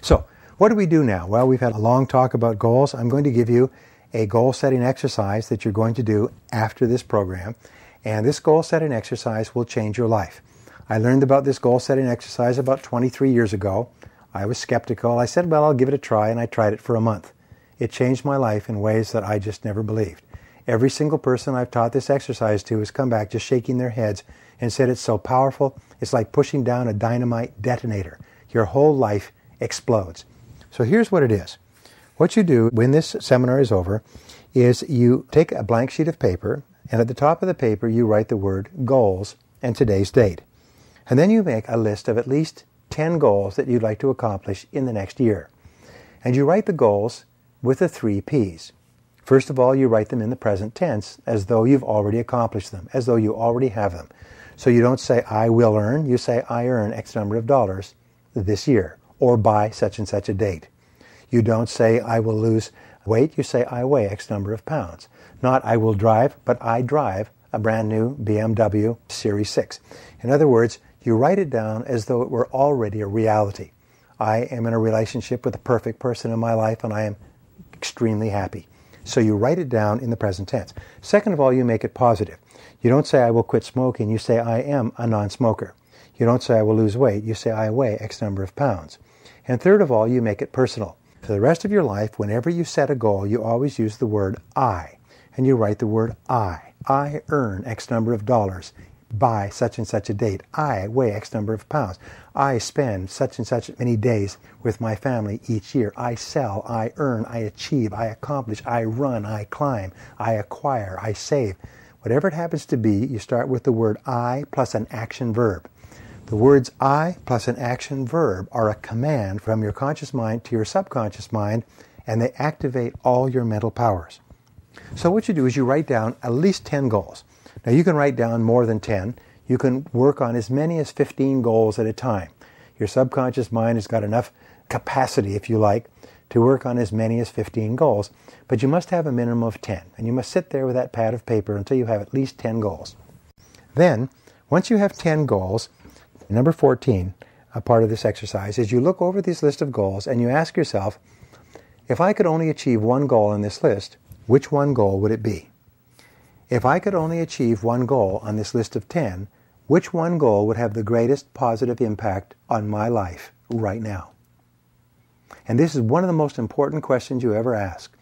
Speaker 1: So, what do we do now? Well, we've had a long talk about goals. I'm going to give you a goal-setting exercise that you're going to do after this program. And this goal-setting exercise will change your life. I learned about this goal-setting exercise about 23 years ago. I was skeptical. I said, well, I'll give it a try, and I tried it for a month. It changed my life in ways that I just never believed. Every single person I've taught this exercise to has come back just shaking their heads and said it's so powerful, it's like pushing down a dynamite detonator. Your whole life explodes. So here's what it is. What you do when this seminar is over is you take a blank sheet of paper, and at the top of the paper you write the word goals and today's date. And then you make a list of at least 10 goals that you'd like to accomplish in the next year. And you write the goals with the 3 P's. First of all, you write them in the present tense as though you've already accomplished them, as though you already have them. So you don't say, I will earn, you say, I earn X number of dollars this year, or by such and such a date. You don't say, I will lose weight, you say, I weigh X number of pounds. Not, I will drive, but I drive a brand new BMW Series 6. In other words, you write it down as though it were already a reality. I am in a relationship with the perfect person in my life, and I am extremely happy. So you write it down in the present tense. Second of all, you make it positive. You don't say, I will quit smoking. You say, I am a non-smoker. You don't say, I will lose weight. You say, I weigh X number of pounds. And third of all, you make it personal. For the rest of your life, whenever you set a goal, you always use the word I. And you write the word I. I earn X number of dollars by such and such a date. I weigh X number of pounds. I spend such and such many days with my family each year. I sell, I earn, I achieve, I accomplish, I run, I climb, I acquire, I save. Whatever it happens to be, you start with the word I plus an action verb. The words I plus an action verb are a command from your conscious mind to your subconscious mind, and they activate all your mental powers. So what you do is you write down at least 10 goals. Now you can write down more than 10. You can work on as many as 15 goals at a time. Your subconscious mind has got enough capacity, if you like, to work on as many as 15 goals, but you must have a minimum of 10, and you must sit there with that pad of paper until you have at least 10 goals. Then, once you have 10 goals, number 14, a part of this exercise, is you look over this list of goals and you ask yourself, if I could only achieve one goal on this list, which one goal would it be? If I could only achieve one goal on this list of 10, which one goal would have the greatest positive impact on my life right now? And this is one of the most important questions you ever ask.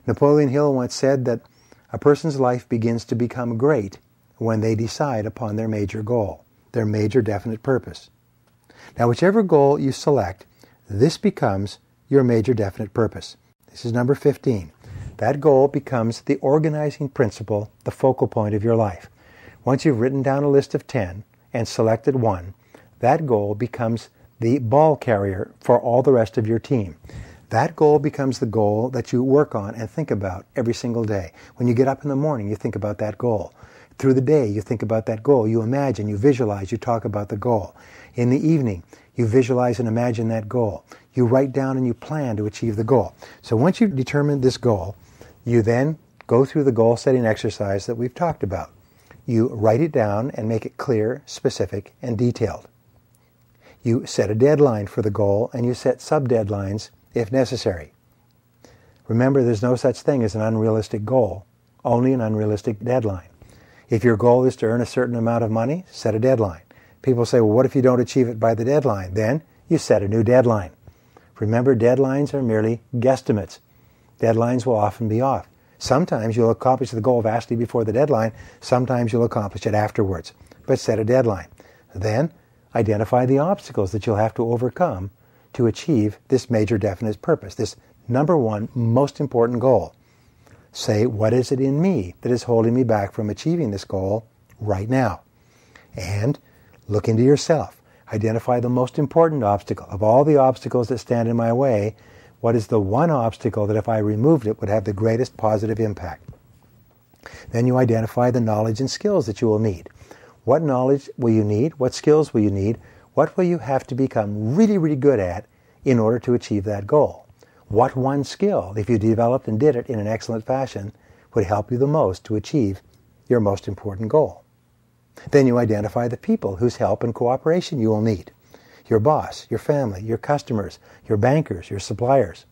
Speaker 1: Napoleon Hill once said that a person's life begins to become great when they decide upon their major goal, their major definite purpose. Now, whichever goal you select, this becomes your major definite purpose. This is number 15. That goal becomes the organizing principle, the focal point of your life. Once you've written down a list of 10 and selected one, that goal becomes the ball carrier for all the rest of your team. That goal becomes the goal that you work on and think about every single day. When you get up in the morning, you think about that goal. Through the day, you think about that goal. You imagine, you visualize, you talk about the goal. In the evening, you visualize and imagine that goal. You write down and you plan to achieve the goal. So once you've determined this goal, you then go through the goal-setting exercise that we've talked about. You write it down and make it clear, specific, and detailed. You set a deadline for the goal, and you set sub-deadlines if necessary. Remember, there's no such thing as an unrealistic goal, only an unrealistic deadline. If your goal is to earn a certain amount of money, set a deadline. People say, well, what if you don't achieve it by the deadline? Then you set a new deadline. Remember, deadlines are merely guesstimates. Deadlines will often be off. Sometimes you'll accomplish the goal vastly before the deadline. Sometimes you'll accomplish it afterwards. But set a deadline. Then identify the obstacles that you'll have to overcome to achieve this major definite purpose, this number one most important goal. Say, what is it in me that is holding me back from achieving this goal right now? And look into yourself. Identify the most important obstacle. Of all the obstacles that stand in my way, what is the one obstacle that if I removed it would have the greatest positive impact? Then you identify the knowledge and skills that you will need. What knowledge will you need? What skills will you need? What will you have to become really, really good at in order to achieve that goal? What one skill, if you developed and did it in an excellent fashion, would help you the most to achieve your most important goal? Then you identify the people whose help and cooperation you will need. Your boss, your family, your customers, your bankers, your suppliers.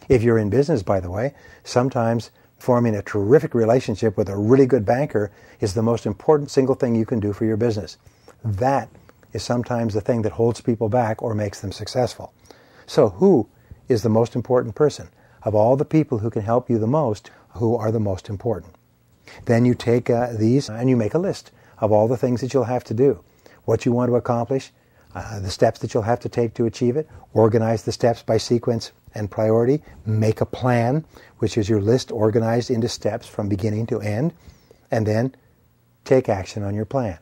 Speaker 1: If you're in business, by the way, sometimes forming a terrific relationship with a really good banker is the most important single thing you can do for your business. That is sometimes the thing that holds people back or makes them successful. So who is the most important person? Of all the people who can help you the most, who are the most important? Then you take these and you make a list of all the things that you'll have to do, what you want to accomplish, the steps that you'll have to take to achieve it, organize the steps by sequence and priority, make a plan, which is your list organized into steps from beginning to end, and then take action on your plan.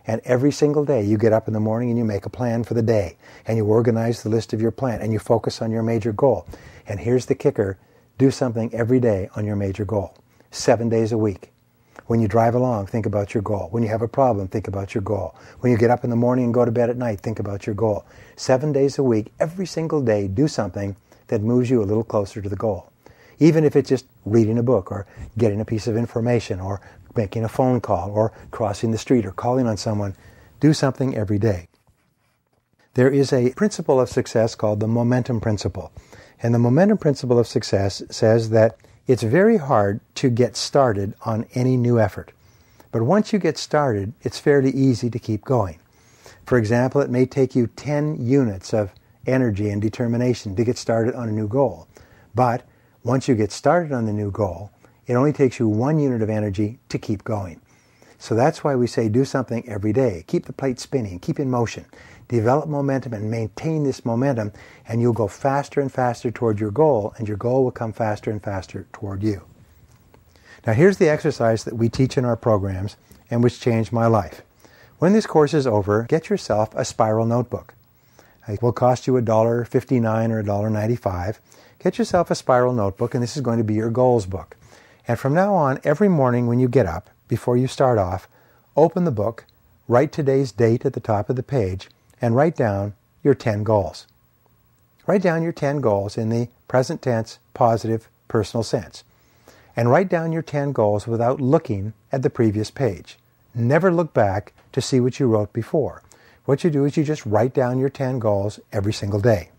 Speaker 1: And every single day you get up in the morning and you make a plan for the day, and you organize the list of your plan, and you focus on your major goal. And here's the kicker, do something every day on your major goal, 7 days a week. When you drive along, think about your goal. When you have a problem, think about your goal. When you get up in the morning and go to bed at night, think about your goal. 7 days a week, every single day, do something that moves you a little closer to the goal. Even if it's just reading a book or getting a piece of information or making a phone call or crossing the street or calling on someone, do something every day. There is a principle of success called the momentum principle. And the momentum principle of success says that it's very hard to get started on any new effort. But once you get started, it's fairly easy to keep going. For example, it may take you 10 units of energy and determination to get started on a new goal. But once you get started on the new goal, it only takes you 1 unit of energy to keep going. So that's why we say do something every day. Keep the plate spinning, keep in motion. Develop momentum and maintain this momentum, and you'll go faster and faster toward your goal, and your goal will come faster and faster toward you. Now here's the exercise that we teach in our programs and which changed my life. When this course is over, get yourself a spiral notebook. It will cost you $1.59 or $1.95. Get yourself a spiral notebook, and this is going to be your goals book. And from now on, every morning when you get up, before you start off, open the book, write today's date at the top of the page, and write down your 10 goals. Write down your 10 goals in the present tense, positive, personal sense. And write down your 10 goals without looking at the previous page. Never look back to see what you wrote before. What you do is you just write down your 10 goals every single day.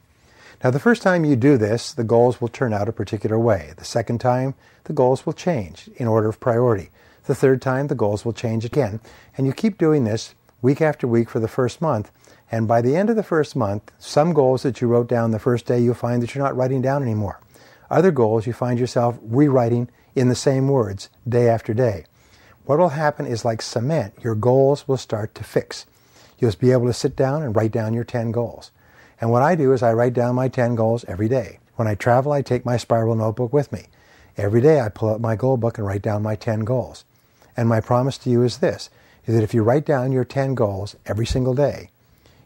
Speaker 1: Now, the first time you do this, the goals will turn out a particular way. The second time, the goals will change in order of priority. The third time, the goals will change again. And you keep doing this week after week for the first month. And by the end of the first month, some goals that you wrote down the first day, you'll find that you're not writing down anymore. Other goals, you find yourself rewriting in the same words day after day. What will happen is like cement. Your goals will start to fix. You'll be able to sit down and write down your 10 goals. And what I do is I write down my 10 goals every day. When I travel, I take my spiral notebook with me. Every day I pull out my goal book and write down my 10 goals. And my promise to you is this, is that if you write down your 10 goals every single day,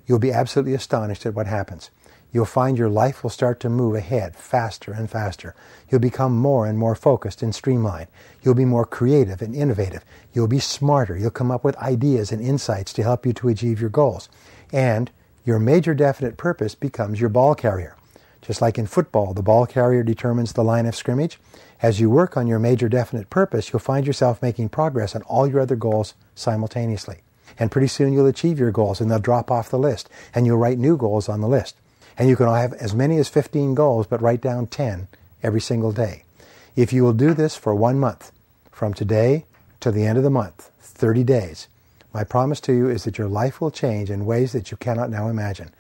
Speaker 1: you'll be absolutely astonished at what happens. You'll find your life will start to move ahead faster and faster. You'll become more and more focused and streamlined. You'll be more creative and innovative. You'll be smarter. You'll come up with ideas and insights to help you to achieve your goals. And your major definite purpose becomes your ball carrier. Just like in football, the ball carrier determines the line of scrimmage. As you work on your major definite purpose, you'll find yourself making progress on all your other goals simultaneously. And pretty soon you'll achieve your goals and they'll drop off the list. And you'll write new goals on the list. And you can have as many as 15 goals, but write down 10 every single day. If you will do this for 1 month, from today to the end of the month, 30 days, my promise to you is that your life will change in ways that you cannot now imagine.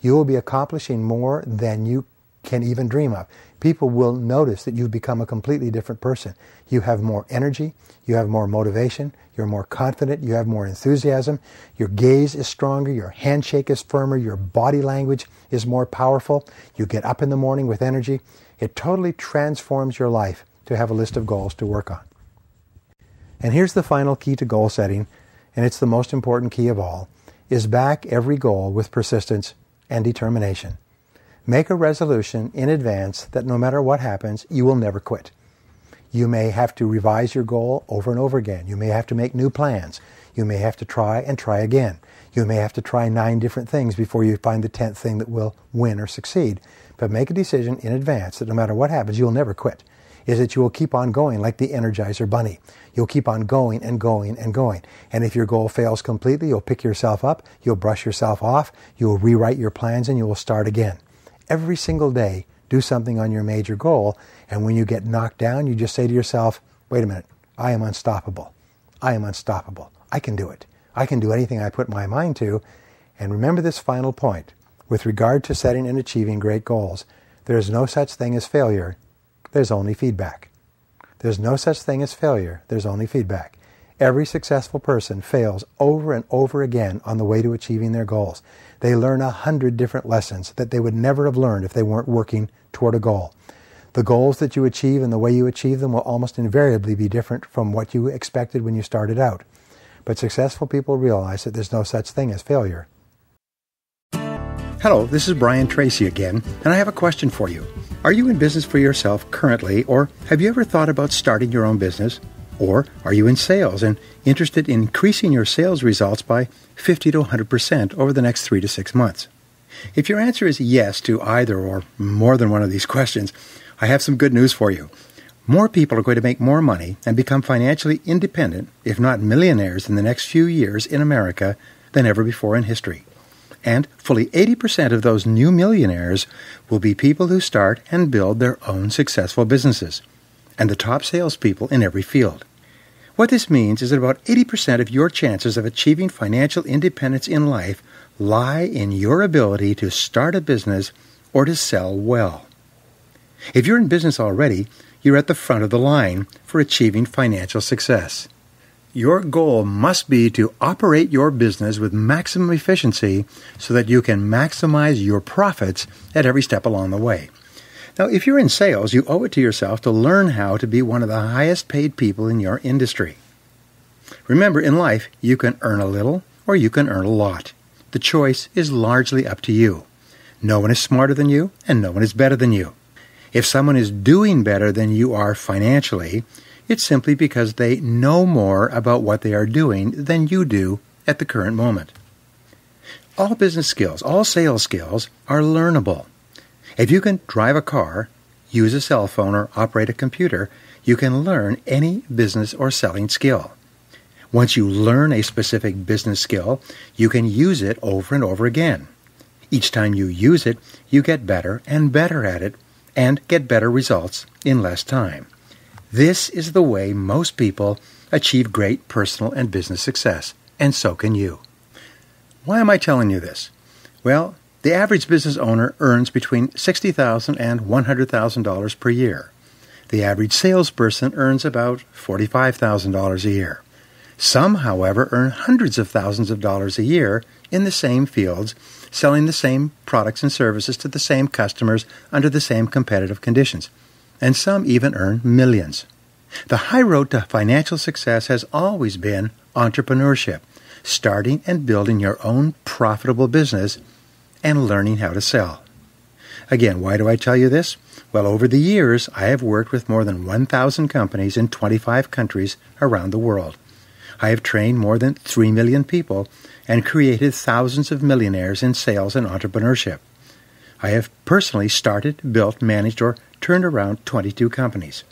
Speaker 1: You will be accomplishing more than you can even dream of. People will notice that you've become a completely different person. You have more energy, you have more motivation, you're more confident, you have more enthusiasm, your gaze is stronger, your handshake is firmer, your body language is more powerful, you get up in the morning with energy. It totally transforms your life to have a list of goals to work on. And here's the final key to goal setting, and it's the most important key of all, is back every goal with persistence and determination. Make a resolution in advance that no matter what happens, you will never quit. You may have to revise your goal over and over again. You may have to make new plans. You may have to try and try again. You may have to try 9 different things before you find the 10th thing that will win or succeed. But make a decision in advance that no matter what happens, you'll never quit. Is that you will keep on going like the Energizer Bunny. You'll keep on going and going and going. And if your goal fails completely, you'll pick yourself up, you'll brush yourself off, you'll rewrite your plans, and you will start again. Every single day, do something on your major goal, and when you get knocked down, you just say to yourself, wait a minute, I am unstoppable. I am unstoppable. I can do it. I can do anything I put my mind to. And remember this final point. With regard to setting and achieving great goals, there is no such thing as failure. There's only feedback. There's no such thing as failure. There's only feedback. Every successful person fails over and over again on the way to achieving their goals. They learn 100 different lessons that they would never have learned if they weren't working toward a goal. The goals that you achieve and the way you achieve them will almost invariably be different from what you expected when you started out. But successful people realize that there's no such thing as failure. Hello, this is Brian Tracy again, and I have a question for you. Are you in business for yourself currently, or have you ever thought about starting your own business? Or are you in sales and interested in increasing your sales results by 50 to 100% over the next 3 to 6 months? If your answer is yes to either or more than one of these questions, I have some good news for you. More people are going to make more money and become financially independent, if not millionaires, in the next few years in America than ever before in history. And fully 80% of those new millionaires will be people who start and build their own successful businesses, and the top salespeople in every field. What this means is that about 80% of your chances of achieving financial independence in life lie in your ability to start a business or to sell well. If you're in business already, you're at the front of the line for achieving financial success. Your goal must be to operate your business with maximum efficiency so that you can maximize your profits at every step along the way. Now, if you're in sales, you owe it to yourself to learn how to be one of the highest paid people in your industry. Remember, in life, you can earn a little or you can earn a lot. The choice is largely up to you. No one is smarter than you, and no one is better than you. If someone is doing better than you are financially, It's simply because they know more about what they are doing than you do at the current moment. All business skills, all sales skills are learnable. If you can drive a car, use a cell phone, or operate a computer, you can learn any business or selling skill. Once you learn a specific business skill, you can use it over and over again. Each time you use it, you get better and better at it and get better results in less time. This is the way most people achieve great personal and business success, and so can you. Why am I telling you this? Well, the average business owner earns between $60,000 and $100,000 per year. The average salesperson earns about $45,000 a year. Some, however, earn hundreds of thousands of dollars a year in the same fields, selling the same products and services to the same customers under the same competitive conditions. And some even earn millions. The high road to financial success has always been entrepreneurship, starting and building your own profitable business and learning how to sell. Again, why do I tell you this? Well, over the years, I have worked with more than 1,000 companies in 25 countries around the world. I have trained more than 3 million people and created thousands of millionaires in sales and entrepreneurship. I have personally started, built, managed, or turned around 22 companies.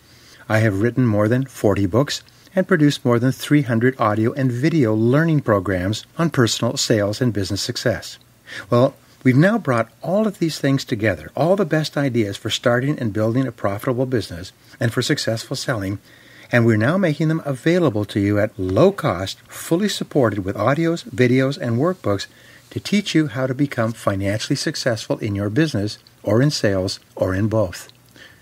Speaker 1: I have written more than 40 books and produced more than 300 audio and video learning programs on personal sales and business success. Well, we've now brought all of these things together, all the best ideas for starting and building a profitable business and for successful selling, and we're now making them available to you at low cost, fully supported with audios, videos, and workbooks to teach you how to become financially successful in your business or in sales or in both.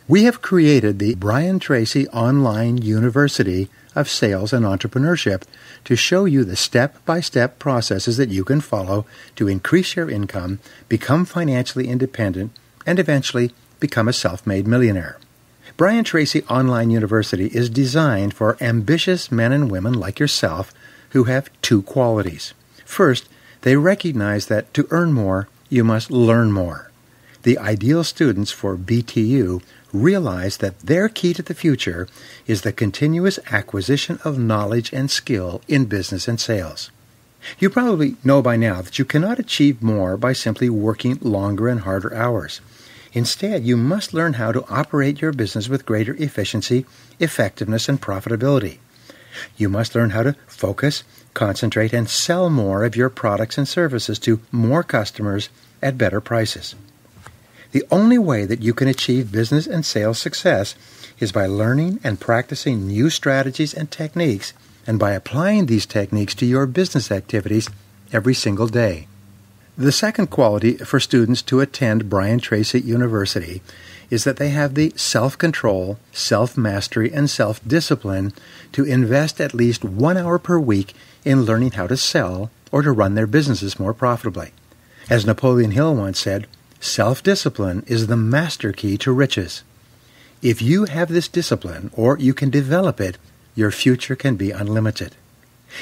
Speaker 1: We have created the Brian Tracy Online University of Sales and Entrepreneurship to show you the step-by-step processes that you can follow to increase your income, become financially independent, and eventually become a self-made millionaire. Brian Tracy Online University is designed for ambitious men and women like yourself who have two qualities. First, they recognize that to earn more, you must learn more. The ideal students for BTU realize that their key to the future is the continuous acquisition of knowledge and skill in business and sales. You probably know by now that you cannot achieve more by simply working longer and harder hours. Instead, you must learn how to operate your business with greater efficiency, effectiveness, and profitability. You must learn how to focus, concentrate, and sell more of your products and services to more customers at better prices. The only way that you can achieve business and sales success is by learning and practicing new strategies and techniques, and by applying these techniques to your business activities every single day. The second quality for students to attend Brian Tracy University is that they have the self-control, self-mastery, and self-discipline to invest at least 1 hour per week in learning how to sell or to run their businesses more profitably. As Napoleon Hill once said, self-discipline is the master key to riches. If you have this discipline, or you can develop it, your future can be unlimited.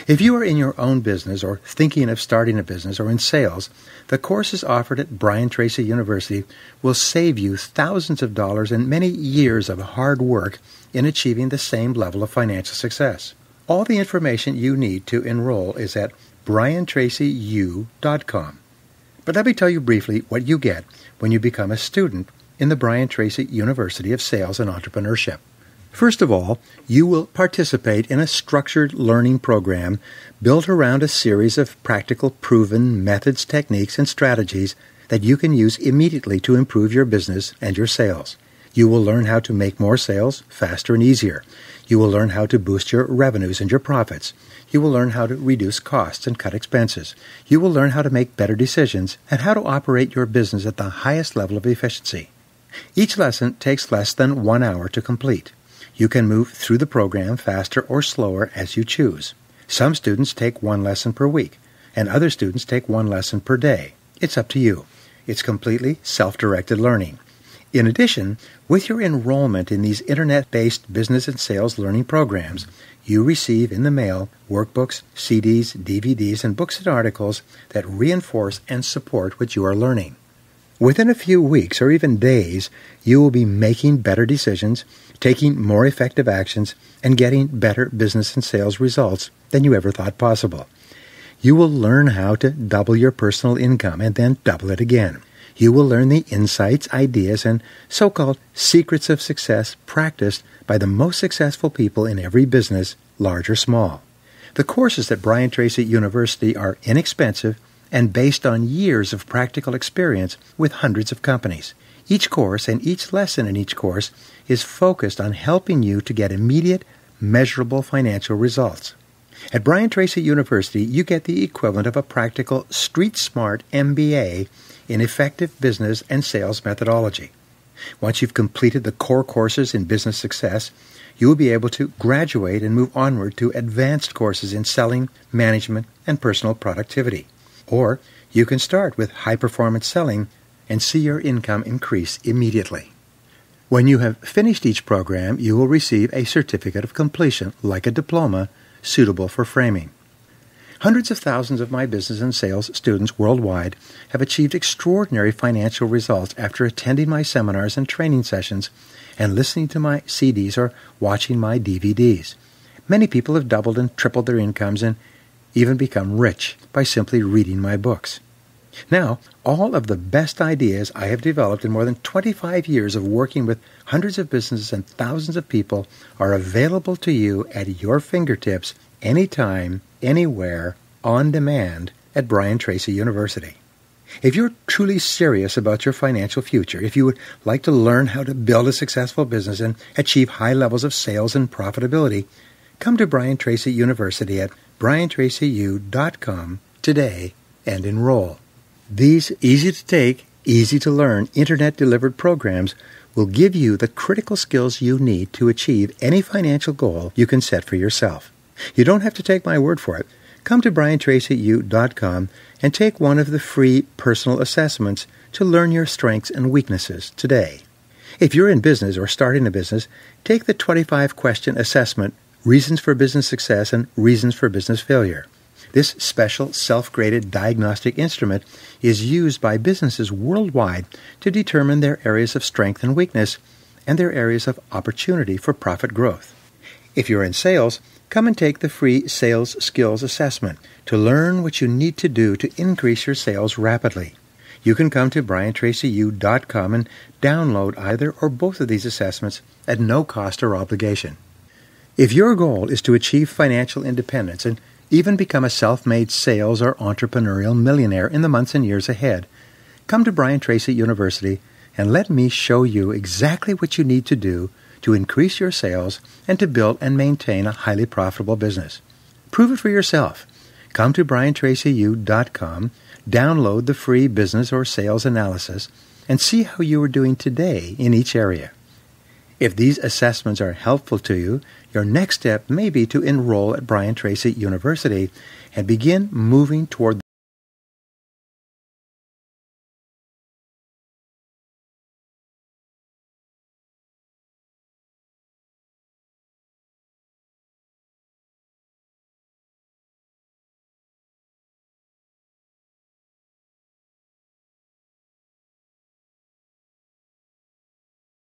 Speaker 1: If you are in your own business or thinking of starting a business or in sales, the courses offered at Brian Tracy University will save you thousands of dollars and many years of hard work in achieving the same level of financial success. All the information you need to enroll is at briantracyu.com. But let me tell you briefly what you get when you become a student in the Brian Tracy University of Sales and Entrepreneurship. First of all, you will participate in a structured learning program built around a series of practical, proven methods, techniques, and strategies that you can use immediately to improve your business and your sales. You will learn how to make more sales faster and easier. You will learn how to boost your revenues and your profits. You will learn how to reduce costs and cut expenses. You will learn how to make better decisions and how to operate your business at the highest level of efficiency. Each lesson takes less than 1 hour to complete. You can move through the program faster or slower as you choose. Some students take 1 lesson per week, and other students take 1 lesson per day. It's up to you. It's completely self-directed learning. In addition, with your enrollment in these internet-based business and sales learning programs, you receive in the mail workbooks, CDs, DVDs, and books and articles that reinforce and support what you are learning. Within a few weeks or even days, you will be making better decisions, taking more effective actions, and getting better business and sales results than you ever thought possible. You will learn how to double your personal income and then double it again. You will learn the insights, ideas, and so-called secrets of success practiced by the most successful people in every business, large or small. The courses at Brian Tracy University are inexpensive and based on years of practical experience with hundreds of companies. Each course and each lesson in each course is focused on helping you to get immediate, measurable financial results. At Brian Tracy University, you get the equivalent of a practical, street-smart MBA in effective business and sales methodology. Once you've completed the core courses in business success, you will be able to graduate and move onward to advanced courses in selling, management, and personal productivity. Or you can start with high-performance selling and see your income increase immediately. When you have finished each program, you will receive a certificate of completion, like a diploma, suitable for framing. Hundreds of thousands of my business and sales students worldwide have achieved extraordinary financial results after attending my seminars and training sessions and listening to my CDs or watching my DVDs. Many people have doubled and tripled their incomes and even become rich by simply reading my books. Now, all of the best ideas I have developed in more than 25 years of working with hundreds of businesses and thousands of people are available to you at your fingertips anytime, anywhere, on demand at Brian Tracy University. If you're truly serious about your financial future, if you would like to learn how to build a successful business and achieve high levels of sales and profitability, come to Brian Tracy University at briantracyu.com today and enroll. These easy-to-take, easy-to-learn, Internet-delivered programs will give you the critical skills you need to achieve any financial goal you can set for yourself. You don't have to take my word for it. Come to briantracyu.com and take one of the free personal assessments to learn your strengths and weaknesses today. If you're in business or starting a business, take the 25-question assessment, Reasons for Business Success and Reasons for Business Failure. This special self-graded diagnostic instrument is used by businesses worldwide to determine their areas of strength and weakness and their areas of opportunity for profit growth. If you're in sales, come and take the free Sales Skills Assessment to learn what you need to do to increase your sales rapidly. You can come to briantracyu.com and download either or both of these assessments at no cost or obligation. If your goal is to achieve financial independence and even become a self-made sales or entrepreneurial millionaire in the months and years ahead, come to Brian Tracy University and let me show you exactly what you need to do to increase your sales and to build and maintain a highly profitable business. Prove it for yourself. Come to briantracyu.com, download the free business or sales analysis, and see how you are doing today in each area. If these assessments are helpful to you, your next step may be to enroll at Brian Tracy University and begin moving toward